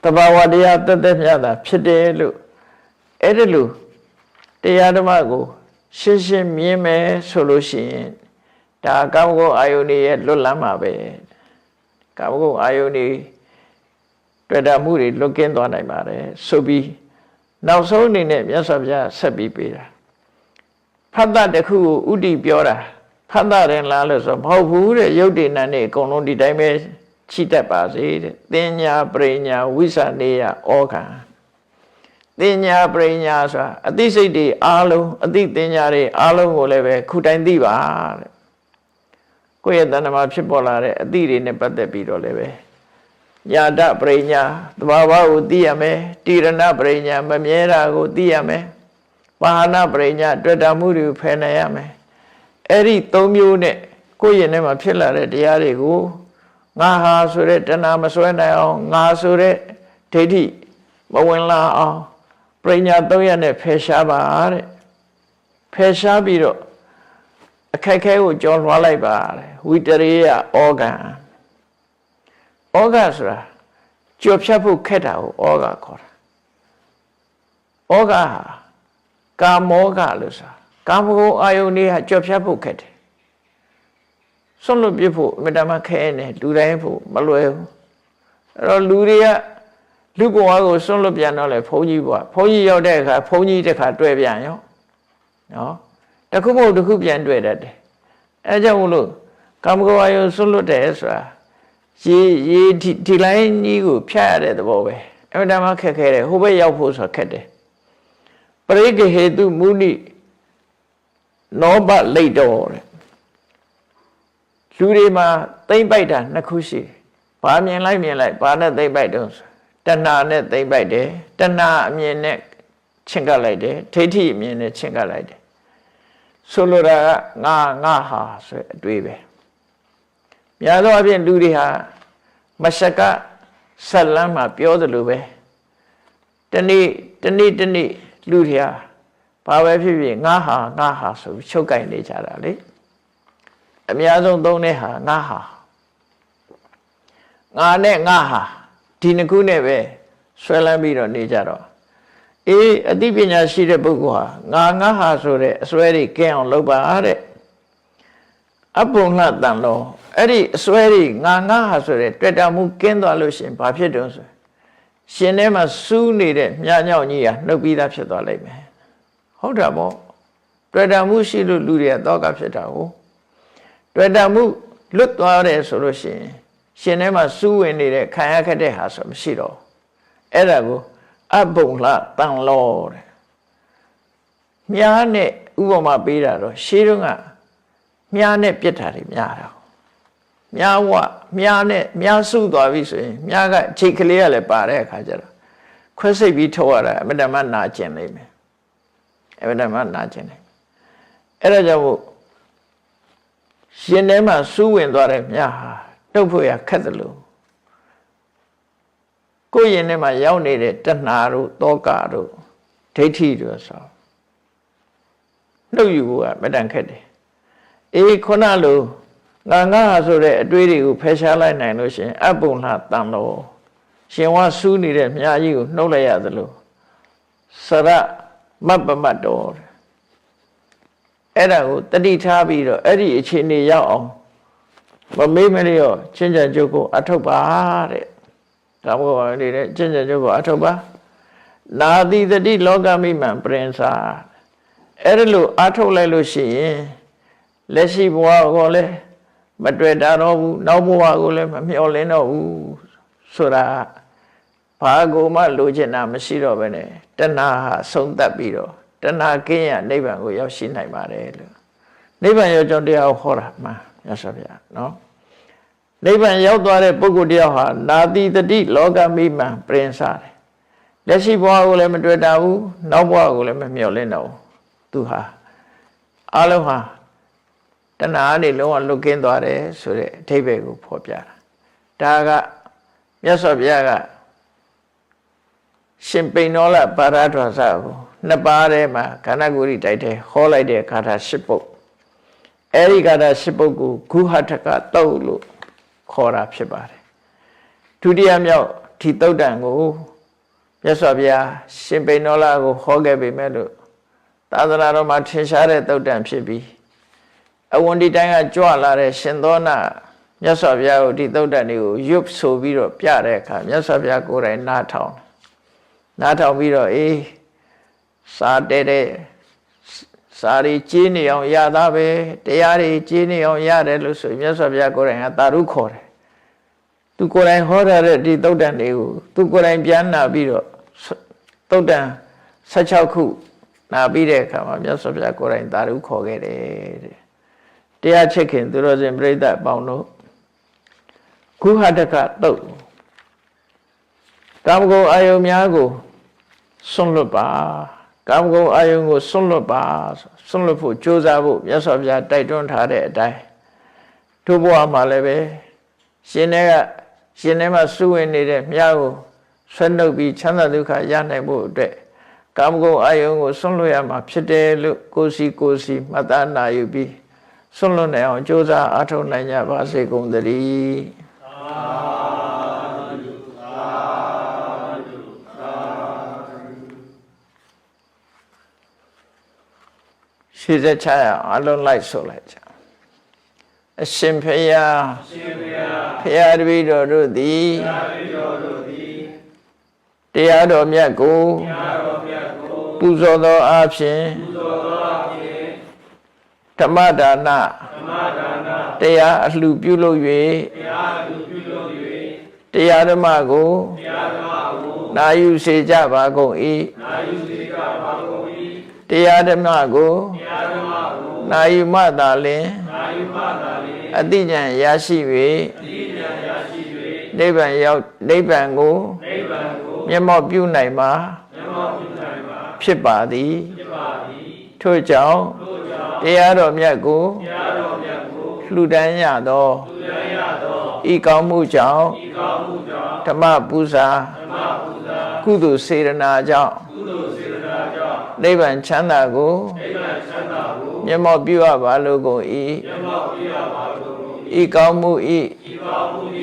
တဘာဝတရားတက်တက်မြတ်တာဖြစ်တယ်လို့အဲ့ဒါလို့တရားဓမ္မကိုရှင်းရှင်းမြင်မယ်ဆိုလို့ရှိရင်ဒါကာမဂုဏ်အာယုန်ရဲ့လွတ်လပ်မှာပဲကာမဂုဏ်အာယုန်တွေ့တာမှုတွေလွတ်ကင်းသွားနိုင်ပါတယ်ဆိုပြီးနောက်ဆုံးအနေနဲ့မြတ်စွာဘုရားဆက်ပြီးပေးတာဖတ်တာတစ်ခုကိုဥတည်ပြောတာဖတ်တာရင်လားလို့ဆိုမဟုတ်ဘူးတဲ့ရုပ်တည်နံနေအကုန်လုံးဒီတိုင်းပဲချိတတ်ပါစေတဲ့တင်ညာပရိညာဝိသနေယဩခံတင်ညာပရိညာဆိုတာအသိစိတ်တွေအားလုံးအသိတင်ညာတွေအားလုံးကိုလည်းပဲခုတိုင်းသိပါတဲ့ကိုယ့်ရဲ့တဏ္ဍမှာဖြစ်ပေါ်လာတဲ့အသိတွေနဲ့ပတ်သက်ပြီးတော့လည်းပဲညာတပရိညာသဘာဝကိုသိရမယ်တိရဏပရိညာမမြဲတာကိုသိရမယ်ပါဟနာပရိညာတွေ့တာမှုတွေကိုဖယ်နိုင်ရမယ်အဲ့ဒီ၃မျိုးနဲ့ကိုယ့်ရင်ထဲမှာဖြစ်လာတဲ့တရားတွေကိုငါဟာဆိုတဲ့တဏှာမစွဲနိုင်အောင်ငါဆိုတဲ့ဒိဋ္ဌိမဝင်လာအောင်ပရိညာ၃ရပ်နဲ့ဖယ်ရှားပါတဲ့ဖယ်ရှားပြီးတော့အခက်ခဲကိုကြော်လွှားလိုက်ပါတဲ့ဝိတရိယဩဃံဩဃဆိုတာ ကြော်ဖြတ်ဖို့ခက်တာကိုဩဃခေါ်တာဩဃဟာကာမောဃလို့ဆိုတာကာမဂုဏ်အာယုန်တွေကကြော်ဖြတ်ဖို့ခက်တယ်ဆွန့်လွတ်ပြဖို့အမြဲတမ်းခဲနေလူတိုင်းဖို့မလွယ်ဘူးအဲ့တော့လူတွေကလူဘဝကိုဆွန့်လွတ်ပြန်တော့လေဘုန်းကြီးဘဝဘုန်းကြီးရောက်တဲ့အခါဘုန်းကြီးတစ်ခါတွေ့ပြန်ရောနော်တခုမဟုတ်တခုပြန်တွေ့တတ်တယ်အဲကြောင့်မလို့ကာမဂုဏ်အာယုန်ဆွန့်လွတ်တယ်ဆိုတာရေဒီလိုင်းကြီးကိုဖြတ်ရတဲ့သဘောပဲအမြဲတမ်းခက်ခဲတယ်ဟိုဘက်ရောက်ဖို့ဆိုတာခက်တယ်ပရိက္ခဟေတုမုနိနောဘလိတ်တော်တဲ့လူတွေမှာသိမ့်ပိုက်တာနှစ်ခုရှိတယ်ဘာမြင်လိုက်ဘာနဲ့သိမ့်ပိုက်တော့တဏှာနဲ့သိမ့်ပိုက်တယ်တဏှာအမြင်နဲ့ချင့်ကပ်လိုက်တယ်ဒိဋ္ဌိအမြင်နဲ့ချင့်ကပ်လိုက်တယ်ဆိုလိုတာကငါဟာဆိုအတွေ့ပဲများသောအားဖြင့်လူတွေဟာမရှက်ကဆက်လန်းမှာပြောသလိုပဲတနေ့လူတွေဟာဘာပဲဖြစ်ဖြစ်ငါဟာဆိုပြီးချုပ်ကင်နေကြတာလေအများဆုံးသုံးတဲ့ဟာငါဟာငါနဲ့ငါဟာဒီနှစ်ခုနဲ့ပဲဆွဲလန်းပြီးတော့နေကြတော့အသိပညာရှိတဲ့ပုဂ္ဂိုလ်ဟာငါဟာဆိုတဲ့အစွဲတွေကင်းအောင်လုပ်ပါတဲ့အပုံလှတန်လို့အဲ့ဒီအစွဲတွေငါဟာဆိုတဲ့တွေ့တာမှုကင်းသွားလို့ရှင်ဘာဖြစ်တုံးဆိုရှင်ထဲမှာစူးနေတဲ့မြားညောင်ကြီးဟာနှုတ်ပြီးသားဖြစ်သွားလိမ့်မယ်ဟုတ်တာပေါ့တွေ့တာမှုရှိလို့လူတွေကတောကဖြစ်တာကိုတွေ့တာမှုလွတ်သွားတယ်ဆိုလို့ရှိရင်ရှင်ထဲမှာစူးဝင်နေတဲ့ခံရခက်တဲ့ဟာဆိုမရှိတော့အဲ့ဒါကိုအပုံလှတန်လို့တဲ့မြားနဲ့ဥပမာပေးတာတော့ရှေးတုန်းကမြားနဲ့ပြစ်တာတွေများတာမြားနဲ့မြားစုသွားပြီဆိုရင်မြားကချိတ်ကလေးကလည်းပါတဲ့အခါကျတော့ခွဲစိတ်ပြီးထုတ်ရတာအမတမနာကျင်နေမယ်အမတမနာကျင်နေအဲ့ဒါကြောင့်မို့ရှင်ထဲမှာစူးဝင်သွားတဲ့မြားဟာနှုတ်ဖို့ရခက်တယ်လို့ကိုယ်ရင်ထဲမှာရောက်နေတဲ့တဏှာတို့တောကတို့ဒိဋ္ဌိတို့ဆိုနှုတ်ယူဖို့ကမတန်ခက်တယ်ခုနလိုငါဆိုတဲ့အတွေးတွေကိုဖယ်ရှားလိုက်နိုင်လို့ရှင်အပုံလှတန်လို့ရှင်ဝါစူးနေတဲ့မြားကြီးကိုနှုတ်လိုက်ရသလိုစရမပမတ်တော်အဲ့ဒါကိုတတိထားပြီးတော့အဲ့ဒီအခြေအနေရောက်အောင်မမေးမလျော့ချင်းချင်ကြုတ်ကိုအထုတ်ပါတဲ့ဒါမှမဟုတ်နေတဲ့ချင်းချင်ကြုတ်ကိုအထုတ်ပါနာတိတတိလောကမိမှန်ပရင်စာအဲ့ဒါလို့အထုတ်လိုက်လို့ရှိရင်လက်ရှိဘဝကိုလည်းမတွေ့တာတော့ဘူးနောက်ဘဝကိုလည်းမမျှော်လင့်တော့ဘူးဆိုတာဘာကိုမှလိုချင်တာမရှိတော့ဘဲနဲ့တဏှာဟာဆုံးသက်ပြီးတော့တဏှာကင်းရနိဗ္ဗာန်ကိုရောက်ရှိနိုင်ပါတယ်လို့နိဗ္ဗာန်ရောက်ကြောင်းတရားဟောတာမှန်ရသော်ဗျာနော်နိဗ္ဗာန်ရောက်သွားတဲ့ပုဂ္ဂိုလ်တယောက်ဟာနာတိတတိလောကမိမှန်ပရင်စားတယ်လက်ရှိဘဝကိုလည်းမတွေ့တာဘူးနောက်ဘဝကိုလည်းမမျှော်လင့်တော့ဘူးသူဟာအလုံးဟာတဏှာနဲ့လုံးဝလွတ်ကင်းသွားတယ်ဆိုတဲ့အဓိပ္ပာယ်ကိုဖော်ပြတာဒါကမြတ်စွာဘုရားကရှင်ပိဏောလပါရဒွါစကိုနှစ်ပါးထဲမှာခန္ဓာကိုယ်ကြီးတိုက်တဲ့ဟောလိုက်တဲ့ဂါထာ၈ပုဒ်အဲဒီဂါထာ၈ပုဒ်ကိုဂုဟထကတုတ်လို့ခေါ်တာဖြစ်ပါတယ်ဒုတိယမြောက်ဒီတုတ်တန်ကိုမြတ်စွာဘုရားရှင်ပိဏောလကိုဟောခဲ့ပေမဲ့လို့သာသနာတော်မှာထင်ရှားတဲ့တုတ်တန်ဖြစ်ပြီးအဝန္တိတိုင်းကကြွလာတဲ့ရှင်သောနာမြတ်စွာဘုရားကိုဒီသုတ်တန်တွေကိုရွတ်ဆိုပြီးတော့ပြတဲ့အခါမြတ်စွာဘုရားကိုယ်တိုင်နားထောင်ပြီးတော့စာတဲ့စာရီကြီးနေအောင်ရတာပဲတရားတွေကြီးနေအောင်ရတယ်လို့ဆိုမြတ်စွာဘုရားကိုယ်တိုင်ကတာရုခေါ်တယ်သူကိုယ်တိုင်ဟောထားတဲ့ဒီသုတ်တန်တွေကိုသူကိုယ်တိုင်ပြန်နာပြီးတော့သုတ်တန်16ခုနာပြီးတဲ့အခါမှာမြတ်စွာဘုရားကိုယ်တိုင်တာရုခေါ်ခဲ့တယ်တဲ့တရားချစ်ခင်သူတော်စင်ပြိဿအပေါင်းတို့ကုဟတကတုတ်ကာမဂုဏ်အာယုံများကိုစွန့်လွတ်ပါကာမဂုဏ်အာယုံကိုစွန့်လွတ်ပါစွန့်လွတ်ဖို့ကြိုးစားဖို့မြတ်စွာဘုရားတိုက်တွန်းထားတဲ့အတိုင်းတို့ဘဝမှာလည်းပဲရှင်ထဲမှာစုဝင်နေတဲ့မြတ်ကိုဆွဲနှုတ်ပြီးချမ်းသာဒုက္ခရနိုင်ဖို့အတွက်ကာမဂုဏ်အာယုံကိုစွန့်လွတ်ရမှာဖြစ်တယ်လို့ကိုယ်စီမှတ်သားနာယူပြီးစွန့်လွတ်နိုင်အောင်ကြိုးစားအားထုတ်နိုင်ကြပါစေကုန်သတည်း ခြေဆက်ချရအောင်အလုံးလိုက်ဆိုလိုက်ကြအရှင်ဖေယဖေယတပည့်တော်တို့သည်တရားတော်မြတ်ကိုပူဇော်သောအားဖြင့်ဓမ္မဒါနတရားအလှပြုလုပ်၍တရားဓမ္မကိုနာယူစေကြပါကုန်၏တရားဓမ္မကိုနာယူမှသာလျှင်အတိဉာဏ်ရရှိ၍နိဗ္ဗာန်ရောက်နိဗ္ဗာန်ကိုမျက်မှောက်ပြုနိုင်မှာဖြစ်ပါသည်ထို့ကြောင့်တရားတော်မြတ်ကိုလှူဒန်းရသောဤကောင်းမှုကြောင့်ဓမ္မပူဇာကုသိုလ်စေတနာကြောင့်နိဗ္ဗာန်ချမ်းသာကိုမျက်မှောက်ပြုရပါလိုကုန်၏ဤကောင်းမှုဤ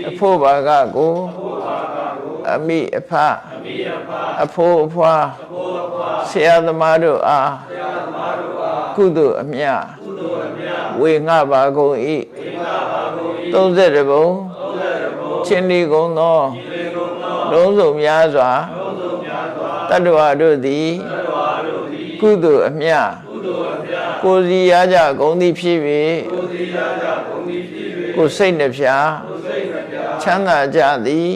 အဖို့ဘာကကိုအမိအဖအဖို့အဖွာဆရာသမားတို့အားကုသိုလ်အမြတ်ဝေငှပါကုန်၏30ဘုံချင်းလီကုန်သောလုံးစုံများစွာတတ္တဝါတို့သည်ကုသိုလ်အမြတ်ကိုယ်စီရကြကုန်သည်ဖြစ်၍ကိုယ်စိတ်နှဖျားချမ်းသာကြသည်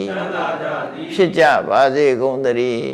ဖြစ်ကြပါစေကုန်သတည်း